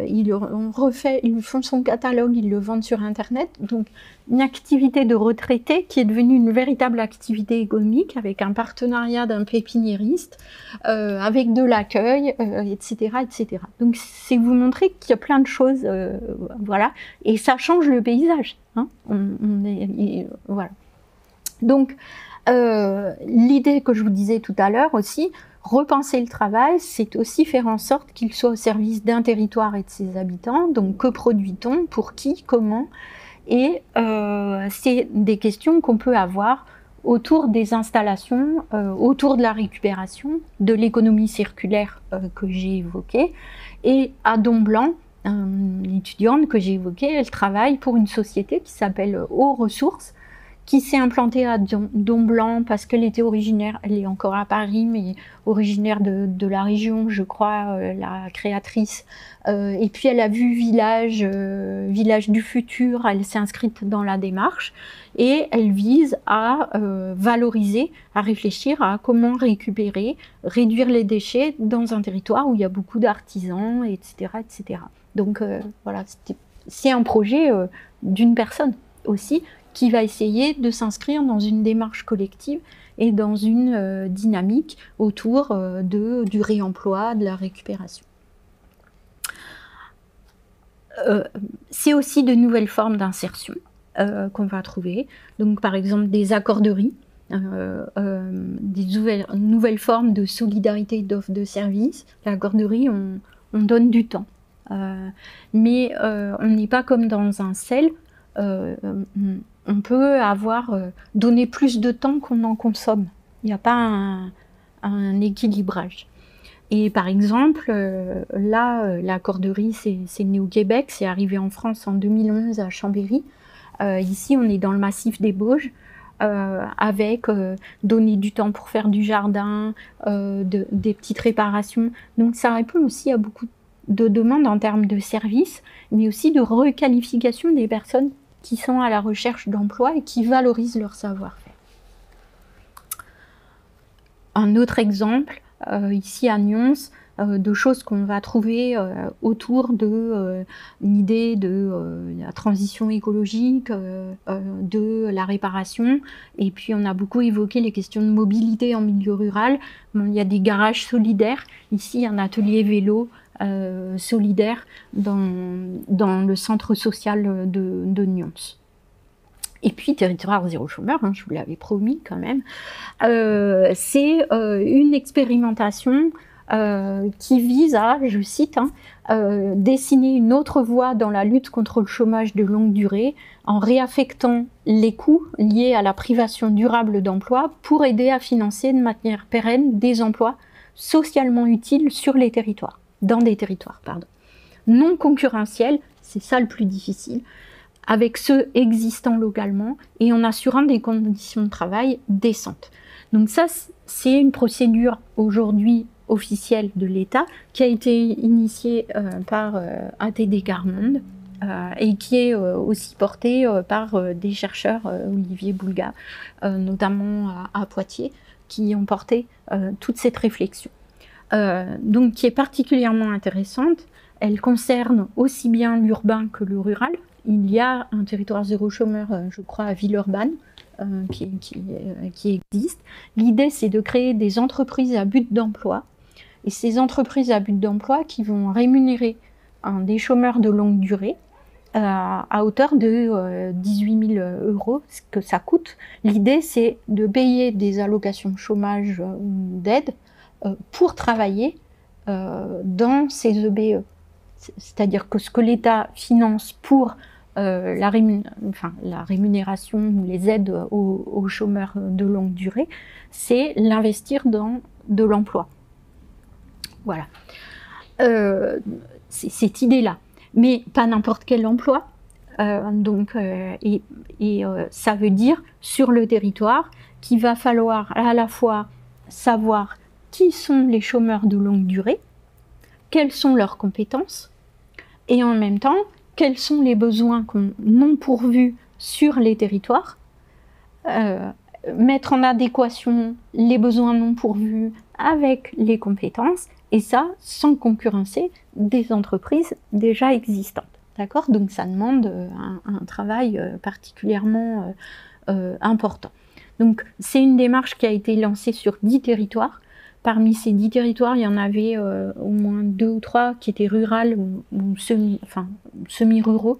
Ils font son catalogue, ils le vendent sur Internet. Donc, une activité de retraité qui est devenue une véritable activité économique avec un partenariat d'un pépiniériste, avec de l'accueil, etc., etc. Donc, c'est vous montrer qu'il y a plein de choses, voilà, et ça change le paysage. Hein. Voilà. Donc, l'idée que je vous disais tout à l'heure aussi, repenser le travail, c'est aussi faire en sorte qu'il soit au service d'un territoire et de ses habitants. Donc, que produit-on, pour qui, comment? Et c'est des questions qu'on peut avoir autour des installations, autour de la récupération, de l'économie circulaire que j'ai évoquée. Et à Domblanc, une étudiante que j'ai évoquée, elle travaille pour une société qui s'appelle Eau Ressources, qui s'est implantée à Domblanc parce qu'elle était originaire, elle est encore à Paris, mais originaire de la région, je crois, la créatrice. Et puis elle a vu Village du futur, elle s'est inscrite dans la démarche et elle vise à valoriser, à réfléchir à comment récupérer, réduire les déchets dans un territoire où il y a beaucoup d'artisans, etc., etc. Donc voilà, c'est un projet d'une personne aussi, qui va essayer de s'inscrire dans une démarche collective et dans une dynamique autour du réemploi, de la récupération. C'est aussi de nouvelles formes d'insertion qu'on va trouver. Donc par exemple des accorderies, des nouvelles formes de solidarité et d'offre de services. L'accorderie, on donne du temps. Mais on n'est pas comme dans un sel. On peut donné plus de temps qu'on en consomme. Il n'y a pas un équilibrage. Et par exemple, l'accorderie, c'est né au Québec, c'est arrivé en France en 2011 à Chambéry. Ici, on est dans le massif des Bauges, avec donner du temps pour faire du jardin, des petites réparations. Donc ça répond aussi à beaucoup de demandes en termes de services, mais aussi de requalification des personnes qui sont à la recherche d'emploi et qui valorisent leur savoir-faire. Un autre exemple, ici à Nyons, de choses qu'on va trouver autour de l'idée de la transition écologique, de la réparation, et puis on a beaucoup évoqué les questions de mobilité en milieu rural. Bon, il y a des garages solidaires, ici un atelier vélo solidaire dans le centre social de Nyons. Et puis, territoire zéro chômeur, hein, je vous l'avais promis quand même, c'est une expérimentation qui vise à, je cite, dessiner une autre voie dans la lutte contre le chômage de longue durée en réaffectant les coûts liés à la privation durable d'emploi pour aider à financer de manière pérenne des emplois socialement utiles sur les territoires, dans des territoires, pardon. non concurrentiels, c'est ça le plus difficile, avec ceux existants localement et en assurant des conditions de travail décentes. Donc ça, c'est une procédure aujourd'hui officielle de l'État qui a été initiée par ATD Quart Monde et qui est aussi portée par des chercheurs, Olivier Boulga, notamment à Poitiers, qui ont porté toute cette réflexion. Donc qui est particulièrement intéressante. Elle concerne aussi bien l'urbain que le rural. Il y a un territoire zéro chômeur, je crois, à Villeurbanne, qui existe. L'idée, c'est de créer des entreprises à but d'emploi. Et ces entreprises à but d'emploi qui vont rémunérer des chômeurs de longue durée à hauteur de 18 000 €, ce que ça coûte. L'idée, c'est de payer des allocations chômage ou d'aide pour travailler dans ces EBE. C'est-à-dire que ce que l'État finance pour la rémunération ou les aides aux chômeurs de longue durée, c'est l'investir dans de l'emploi. Voilà. C'est cette idée-là. Mais pas n'importe quel emploi. Ça veut dire sur le territoire qu'il va falloir à la fois savoir qui sont les chômeurs de longue durée, quelles sont leurs compétences, et en même temps, quels sont les besoins non pourvus sur les territoires, mettre en adéquation les besoins non pourvus avec les compétences, et ça sans concurrencer des entreprises déjà existantes. D'accord ? Donc ça demande un travail particulièrement important. Donc c'est une démarche qui a été lancée sur 10 territoires. Parmi ces 10 territoires, il y en avait au moins 2 ou 3 qui étaient rurales ou semi-ruraux,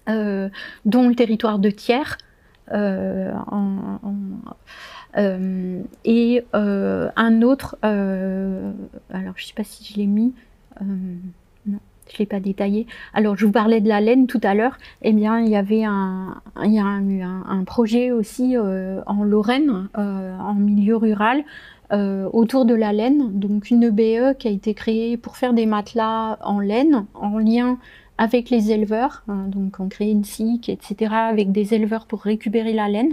dont le territoire de Thiers, et un autre, alors je ne sais pas si je l'ai mis, non, je ne l'ai pas détaillé. Alors je vous parlais de la laine tout à l'heure, eh bien il y a eu un projet aussi en Lorraine, en milieu rural, autour de la laine, donc une EBE qui a été créée pour faire des matelas en laine, en lien avec les éleveurs, donc on crée une SIC, etc., avec des éleveurs pour récupérer la laine.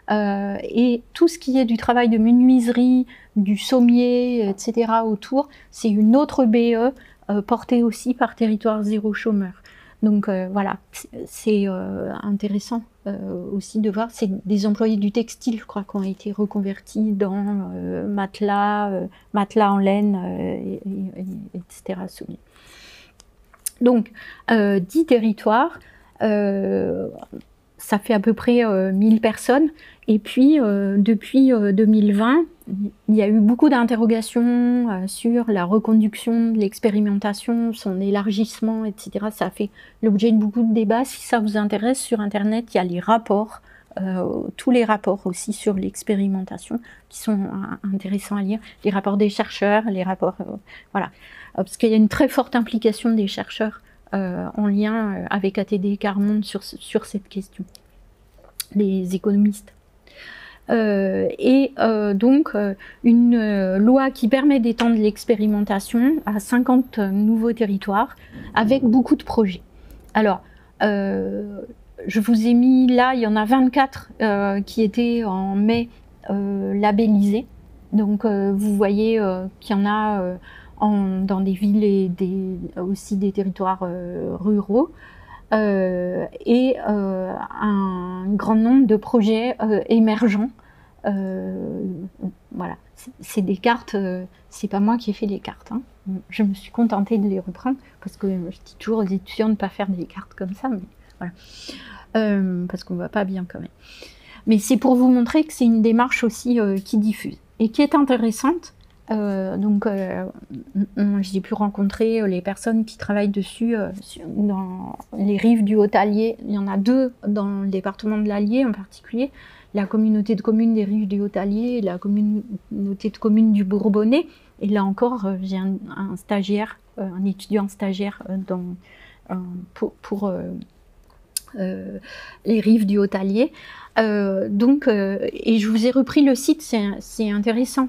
Et tout ce qui est du travail de menuiserie, du sommier, etc. autour, c'est une autre BE portée aussi par Territoire Zéro Chômeur. Donc voilà, c'est intéressant aussi de voir, c'est des employés du textile, je crois, qui ont été reconvertis dans matelas en laine, etc. Sommier. Donc 10 territoires, ça fait à peu près 1000 personnes. Et puis, depuis 2020, il y a eu beaucoup d'interrogations sur la reconduction de l'expérimentation, son élargissement, etc. Ça a fait l'objet de beaucoup de débats. Si ça vous intéresse, sur Internet, il y a les rapports, tous les rapports aussi sur l'expérimentation, qui sont intéressants à lire. Les rapports des chercheurs, les rapports... voilà. Parce qu'il y a une très forte implication des chercheurs en lien avec ATD Quart Monde sur cette question, les économistes. Donc une loi qui permet d'étendre l'expérimentation à 50 nouveaux territoires avec beaucoup de projets. Alors, je vous ai mis là, il y en a 24 qui étaient en mai labellisés. Donc vous voyez qu'il y en a dans des villes et aussi des territoires ruraux. Et un grand nombre de projets émergents. Voilà, c'est des cartes, c'est pas moi qui ai fait les cartes, hein. Je me suis contentée de les reprendre parce que je dis toujours aux étudiants de ne pas faire des cartes comme ça, mais voilà, parce qu'on ne va pas bien quand même. Mais c'est pour vous montrer que c'est une démarche aussi qui diffuse et qui est intéressante. J'ai pu rencontrer les personnes qui travaillent dessus dans les rives du Haut-Allier. Il y en a 2 dans le département de l'Allier en particulier, la communauté de communes des rives du Haut-Allier et la communauté de communes du Bourbonnais. Et là encore, j'ai un stagiaire, un étudiant stagiaire pour les rives du Haut-Allier. Et je vous ai repris le site, c'est intéressant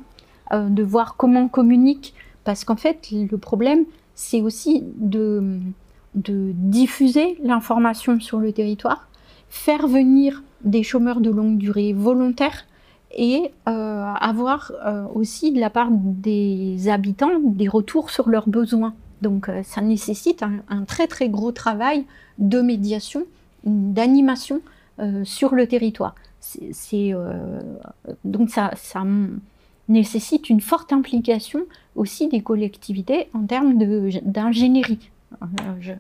de voir comment on communique, parce qu'en fait, le problème, c'est aussi de diffuser l'information sur le territoire, faire venir des chômeurs de longue durée volontaires et avoir aussi de la part des habitants des retours sur leurs besoins. Donc ça nécessite un très très gros travail de médiation, d'animation sur le territoire. Donc ça nécessite une forte implication aussi des collectivités en termes d'ingénierie.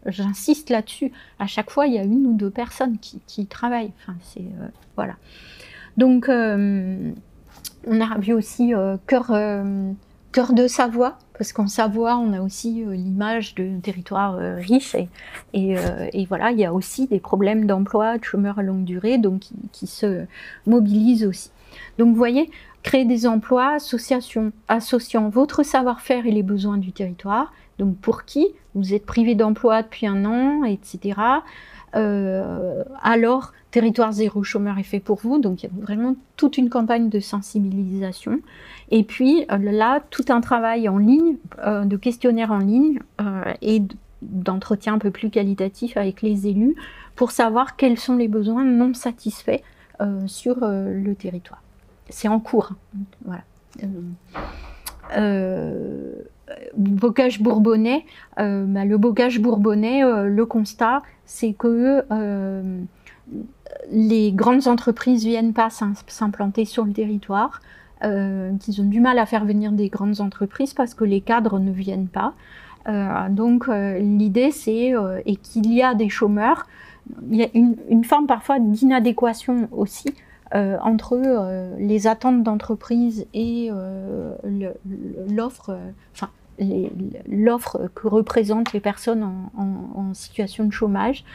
J'insiste là-dessus. À chaque fois, il y a 1 ou 2 personnes qui travaillent. Enfin, voilà. Donc, on a vu aussi cœur de Savoie, parce qu'en Savoie, on a aussi l'image de territoire riche et voilà, il y a aussi des problèmes d'emploi, de chômeurs à longue durée, donc qui se mobilisent aussi. Donc, vous voyez, créer des emplois, associant votre savoir-faire et les besoins du territoire. Donc, pour qui vous êtes privé d'emploi depuis 1 an, etc. Alors, Territoire zéro chômeur est fait pour vous. Donc, il y a vraiment toute une campagne de sensibilisation. Et puis, là, tout un travail en ligne, de questionnaires en ligne et d'entretien un peu plus qualitatif avec les élus pour savoir quels sont les besoins non satisfaits sur le territoire. C'est en cours. Voilà. Bocage bourbonnais, le bocage bourbonnais, le constat, c'est que les grandes entreprises ne viennent pas s'implanter sur le territoire, qu'ils ont du mal à faire venir des grandes entreprises parce que les cadres ne viennent pas. Donc l'idée c'est, et qu'il y a des chômeurs, il y a une forme parfois d'inadéquation aussi entre les attentes d'entreprise et l'offre, l'offre que représentent les personnes en situation de chômage.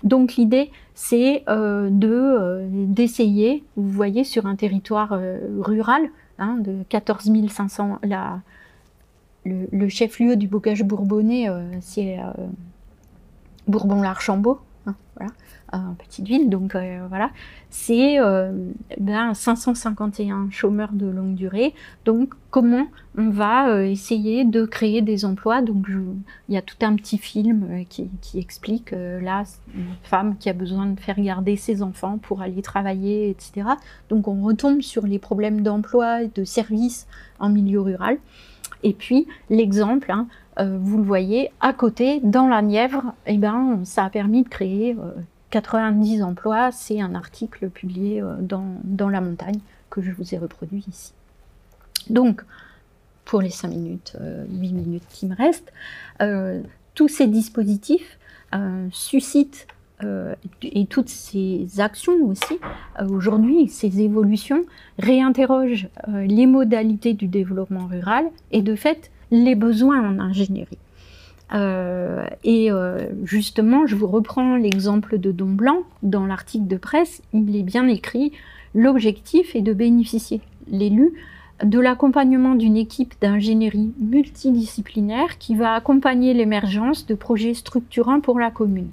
Donc l'idée, c'est d'essayer, vous voyez, sur un territoire rural, hein, de 14 500, le chef-lieu du bocage bourbonnais, c'est Bourbon-l'Archambault, hein, voilà, petite ville, donc voilà, c'est 551 chômeurs de longue durée. Donc comment on va essayer de créer des emplois? Donc il y a tout un petit film qui explique là, une femme qui a besoin de faire garder ses enfants pour aller travailler, etc. Donc on retombe sur les problèmes d'emploi et de services en milieu rural. Et puis l'exemple, hein, vous le voyez, à côté, dans la Nièvre, eh ben, ça a permis de créer 90 emplois. C'est un article publié dans La Montagne que je vous ai reproduit ici. Donc, pour les 5 minutes, 8 minutes qui me restent, tous ces dispositifs suscitent, et toutes ces actions aussi, aujourd'hui, ces évolutions réinterrogent les modalités du développement rural et de fait, les besoins en ingénierie. Justement, je vous reprends l'exemple de Don Blanc. Dans l'article de presse, il est bien écrit « L'objectif est de bénéficier, l'élu, de l'accompagnement d'une équipe d'ingénierie multidisciplinaire qui va accompagner l'émergence de projets structurants pour la commune. »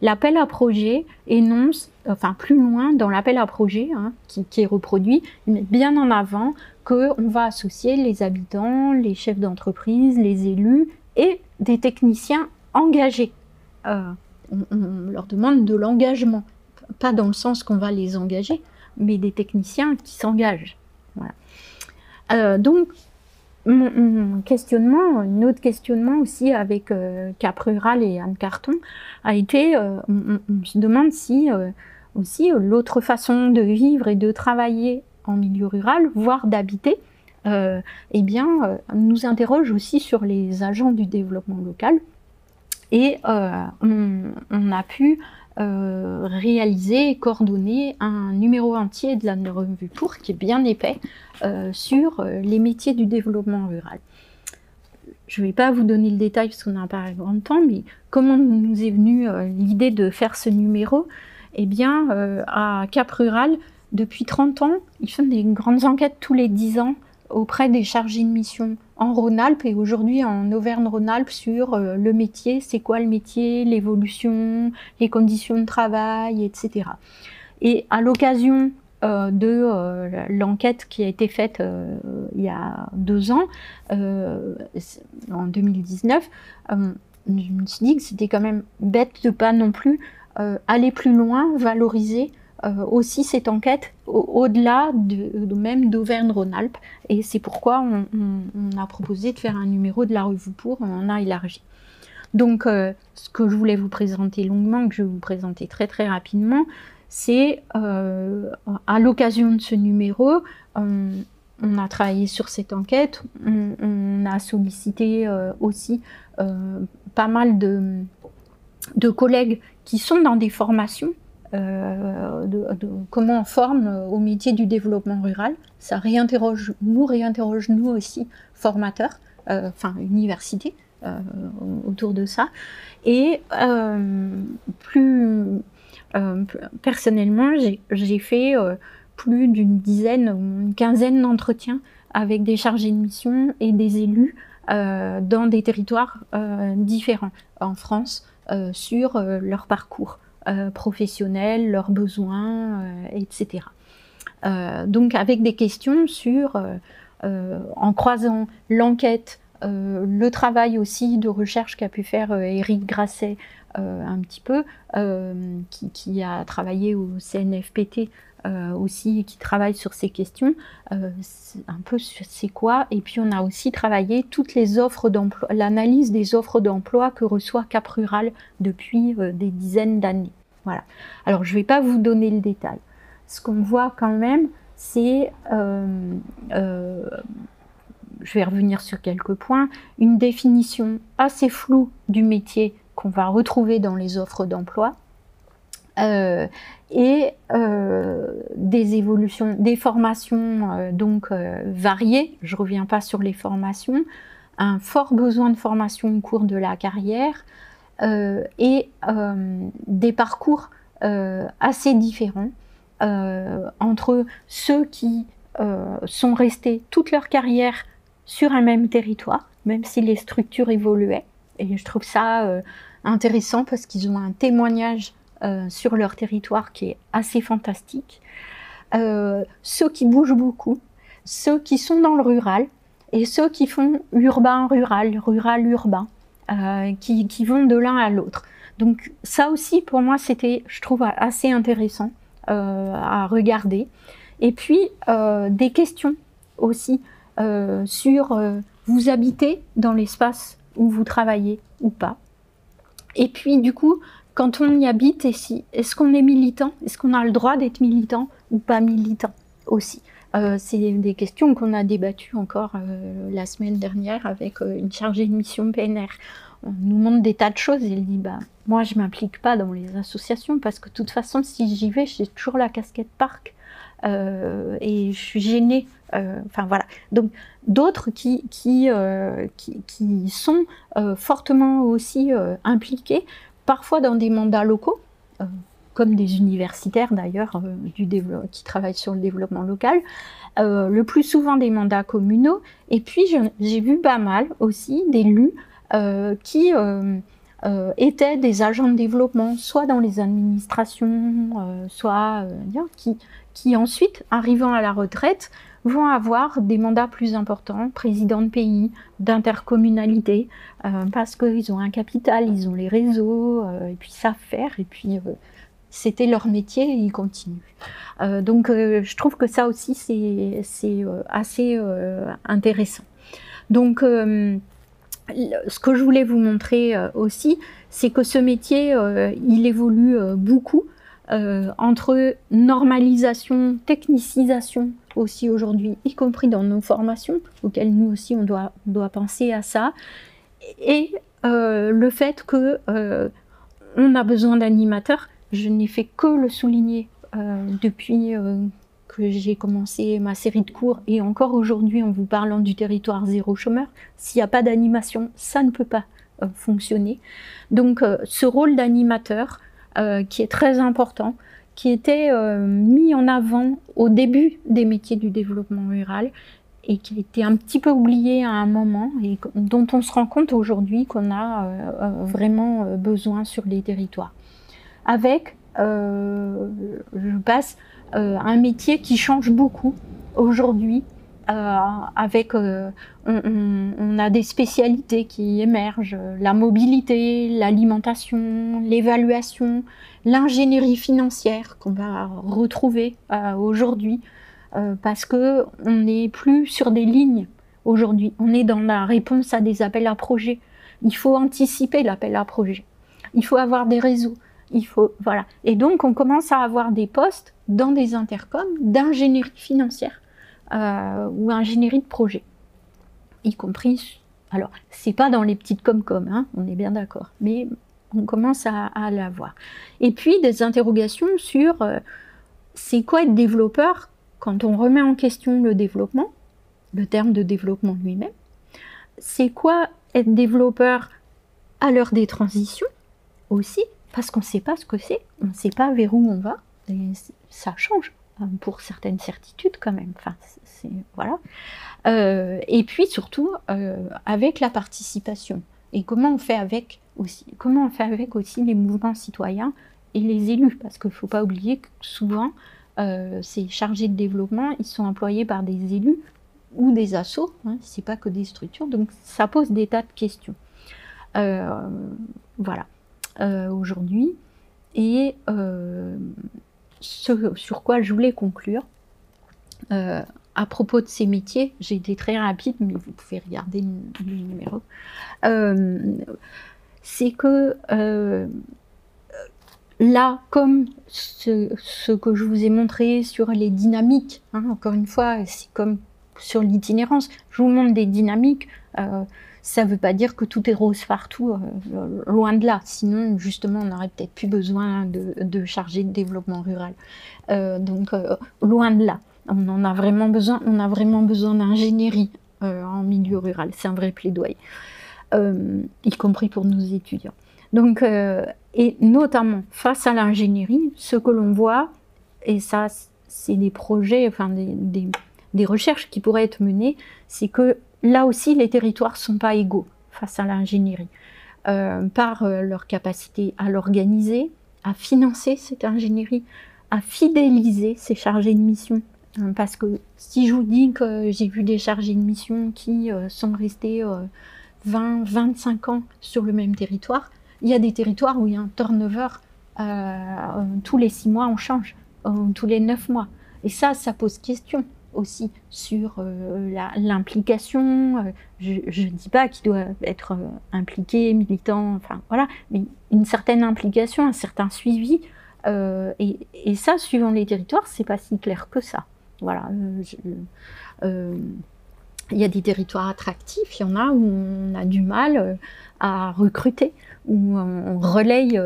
L'appel à projet énonce, enfin plus loin dans l'appel à projet, hein, qui est reproduit, mais bien en avant, qu'on va associer les habitants, les chefs d'entreprise, les élus et des techniciens engagés. On leur demande de l'engagement, pas dans le sens qu'on va les engager, mais des techniciens qui s'engagent. Voilà. Donc, mon questionnement, un autre questionnement aussi avec Cap Rural et Anne Carton, a été, on se demande si aussi l'autre façon de vivre et de travailler en milieu rural, voire d'habiter, eh bien, nous interroge aussi sur les agents du développement local. Et on a pu réaliser et coordonner un numéro entier de la revue Pour, qui est bien épais, sur les métiers du développement rural. Je ne vais pas vous donner le détail parce qu'on n'a pas grand de temps, mais comment nous est venue l'idée de faire ce numéro? Eh bien, à Cap Rural, depuis 30 ans, ils font des grandes enquêtes tous les 10 ans auprès des chargés de mission en Rhône-Alpes et aujourd'hui en Auvergne-Rhône-Alpes sur le métier, c'est quoi le métier, l'évolution, les conditions de travail, etc. Et à l'occasion l'enquête qui a été faite il y a 2 ans, en 2019, je me suis dit que c'était quand même bête de pas non plus aller plus loin, valoriser aussi cette enquête au-delà même d'Auvergne-Rhône-Alpes. Et c'est pourquoi on a proposé de faire un numéro de la revue Pour, on a élargi. Donc, ce que je voulais vous présenter longuement, que je vais vous présenter très très rapidement, c'est à l'occasion de ce numéro, on a travaillé sur cette enquête, on a sollicité aussi pas mal de collègues qui sont dans des formations, comment on forme au métier du développement rural. Ça réinterroge nous aussi, formateurs, enfin universités, autour de ça. Et personnellement, j'ai fait plus d'une dizaine ou une quinzaine d'entretiens avec des chargés de mission et des élus dans des territoires différents en France sur leur parcours professionnel, leurs besoins, etc. Donc avec des questions sur, en croisant l'enquête, le travail aussi de recherche qu'a pu faire Éric Grasset un petit peu, qui a travaillé au CNFPT aussi, et qui travaille sur ces questions, un peu c'est quoi. Et puis on a aussi travaillé toutes les offres d'emploi, l'analyse des offres d'emploi que reçoit Cap Rural depuis des dizaines d'années. Voilà. Alors je ne vais pas vous donner le détail. Ce qu'on voit quand même, c'est, je vais revenir sur quelques points, une définition assez floue du métier qu'on va retrouver dans les offres d'emploi, et des évolutions, des formations variées. Je ne reviens pas sur les formations, un fort besoin de formation au cours de la carrière, et des parcours assez différents entre ceux qui sont restés toute leur carrière sur un même territoire, même si les structures évoluaient. Et je trouve ça intéressant parce qu'ils ont un témoignage sur leur territoire qui est assez fantastique. Ceux qui bougent beaucoup, ceux qui sont dans le rural et ceux qui font urbain-rural, rural-urbain, qui vont de l'un à l'autre. Donc ça aussi pour moi c'était, je trouve, assez intéressant à regarder. Et puis des questions aussi sur vous habitez dans l'espace où vous travaillez ou pas. Et puis du coup, quand on y habite, est-ce qu'on est militant? Est-ce qu'on a le droit d'être militant ou pas militant aussi? C'est des questions qu'on a débattues encore la semaine dernière avec une chargée de mission PNR. On nous montre des tas de choses et elle dit bah, moi je ne m'implique pas dans les associations parce que de toute façon si j'y vais, j'ai toujours la casquette parc et je suis gênée. Enfin voilà. Donc d'autres qui sont fortement aussi impliqués, parfois dans des mandats locaux, comme des universitaires d'ailleurs, qui travaillent sur le développement local, le plus souvent des mandats communaux, et puis j'ai vu pas mal aussi d'élus qui étaient des agents de développement, soit dans les administrations, soit qui ensuite, arrivant à la retraite, vont avoir des mandats plus importants, président de pays, d'intercommunalité, parce qu'ils ont un capital, ils ont les réseaux, et puis ils savent faire, et puis c'était leur métier et ils continuent. Donc je trouve que ça aussi c'est assez intéressant. Donc ce que je voulais vous montrer aussi, c'est que ce métier, il évolue beaucoup entre normalisation, technicisation aussi aujourd'hui, y compris dans nos formations, auxquelles nous aussi on doit penser à ça, et le fait que on a besoin d'animateurs. Je n'ai fait que le souligner depuis que j'ai commencé ma série de cours et encore aujourd'hui en vous parlant du territoire zéro chômeur. S'il n'y a pas d'animation, ça ne peut pas fonctionner. Donc ce rôle d'animateur qui est très important, qui était mis en avant au début des métiers du développement rural et qui a été un petit peu oublié à un moment et dont on se rend compte aujourd'hui qu'on a vraiment besoin sur les territoires. Avec, je passe, un métier qui change beaucoup aujourd'hui. On a des spécialités qui émergent, la mobilité, l'alimentation, l'évaluation, l'ingénierie financière qu'on va retrouver aujourd'hui, parce qu'on n'est plus sur des lignes aujourd'hui, on est dans la réponse à des appels à projets. Il faut anticiper l'appel à projet, il faut avoir des réseaux, voilà. Et donc on commence à avoir des postes dans des intercoms d'ingénierie financière. Ou ingénierie de projet, y compris, alors c'est pas dans les petites comcom, hein, on est bien d'accord, mais on commence à l'avoir. Et puis des interrogations sur c'est quoi être développeur quand on remet en question le développement, le terme de développement lui-même, c'est quoi être développeur à l'heure des transitions aussi, parce qu'on ne sait pas ce que c'est, on ne sait pas vers où on va, et ça change. Pour certaines certitudes quand même, enfin, voilà. Et puis surtout avec la participation, et comment on fait avec aussi les mouvements citoyens et les élus, parce qu'il ne faut pas oublier que souvent ces chargés de développement, ils sont employés par des élus ou des assos, hein, c'est pas que des structures, donc ça pose des tas de questions. Voilà, aujourd'hui, et ce sur quoi je voulais conclure, à propos de ces métiers, j'ai été très rapide, mais vous pouvez regarder le numéro, c'est que là, comme ce que je vous ai montré sur les dynamiques, hein, encore une fois, c'est comme sur l'itinérance, je vous montre des dynamiques, ça ne veut pas dire que tout est rose partout, loin de là. Sinon, justement, on n'aurait peut-être plus besoin de chargés de développement rural. Donc, loin de là. On a vraiment besoin d'ingénierie en milieu rural. C'est un vrai plaidoyer, y compris pour nos étudiants. Donc, et notamment, face à l'ingénierie, ce que l'on voit, et ça, c'est des projets, enfin des recherches qui pourraient être menées, c'est que là aussi, les territoires ne sont pas égaux face à l'ingénierie, par leur capacité à l'organiser, à financer cette ingénierie, à fidéliser ces chargés de mission. Parce que si je vous dis que j'ai vu des chargés de mission qui sont restés 20-25 ans sur le même territoire, il y a des territoires où il y a un turnover, tous les 6 mois on change, tous les 9 mois. Et ça pose question aussi sur l'implication. Je ne dis pas qu'il doit être impliqué, militant, enfin voilà, mais une certaine implication, un certain suivi. Et ça, suivant les territoires, c'est pas si clair que ça. Voilà. Il y a des territoires attractifs, il y en a où on a du mal à recruter, où on relaye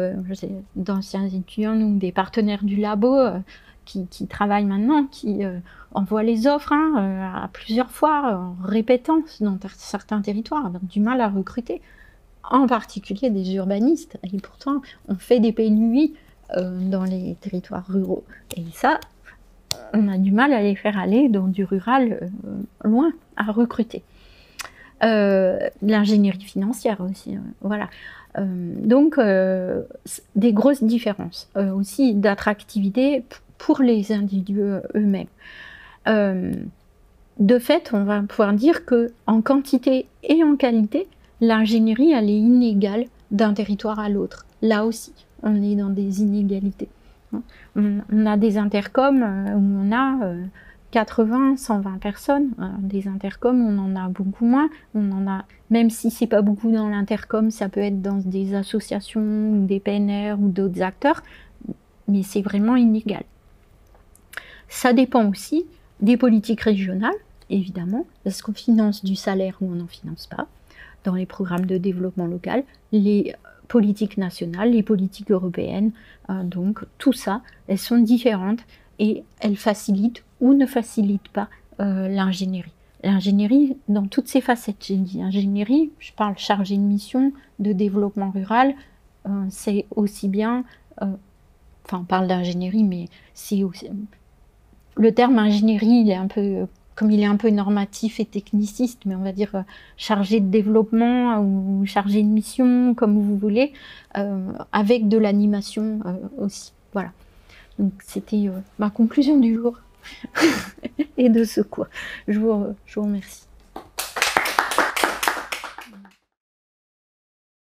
d'anciens étudiants ou des partenaires du labo qui travaillent maintenant, qui envoient les offres à plusieurs fois, en répétant dans certains territoires, avec du mal à recruter, en particulier des urbanistes. Et pourtant, on fait des PNUI dans les territoires ruraux. Et ça, on a du mal à les faire aller dans du rural loin, à recruter. L'ingénierie financière aussi, voilà. Donc, des grosses différences aussi d'attractivité pour les individus eux-mêmes. De fait, on va pouvoir dire qu'en quantité et en qualité, l'ingénierie, elle est inégale d'un territoire à l'autre. Là aussi, on est dans des inégalités. On a des intercoms où on a 80, 120 personnes. Des intercoms, on en a beaucoup moins. On en a, même si c'est pas beaucoup dans l'intercom, ça peut être dans des associations, ou des PNR ou d'autres acteurs, mais c'est vraiment inégal. Ça dépend aussi des politiques régionales, évidemment. Est-ce qu'on finance du salaire ou on n'en finance pas? Dans les programmes de développement local, les politiques nationales, les politiques européennes, donc tout ça, elles sont différentes et elles facilitent ou ne facilitent pas l'ingénierie. L'ingénierie dans toutes ses facettes, j'ai dit ingénierie, je parle chargé de mission, de développement rural, c'est aussi bien, enfin on parle d'ingénierie, mais c'est aussi... Le terme ingénierie, il est un peu, comme il est un peu normatif et techniciste, mais on va dire chargé de développement ou chargé de mission, comme vous voulez, avec de l'animation aussi. Voilà. Donc c'était ma conclusion du jour et de ce cours. Je vous remercie.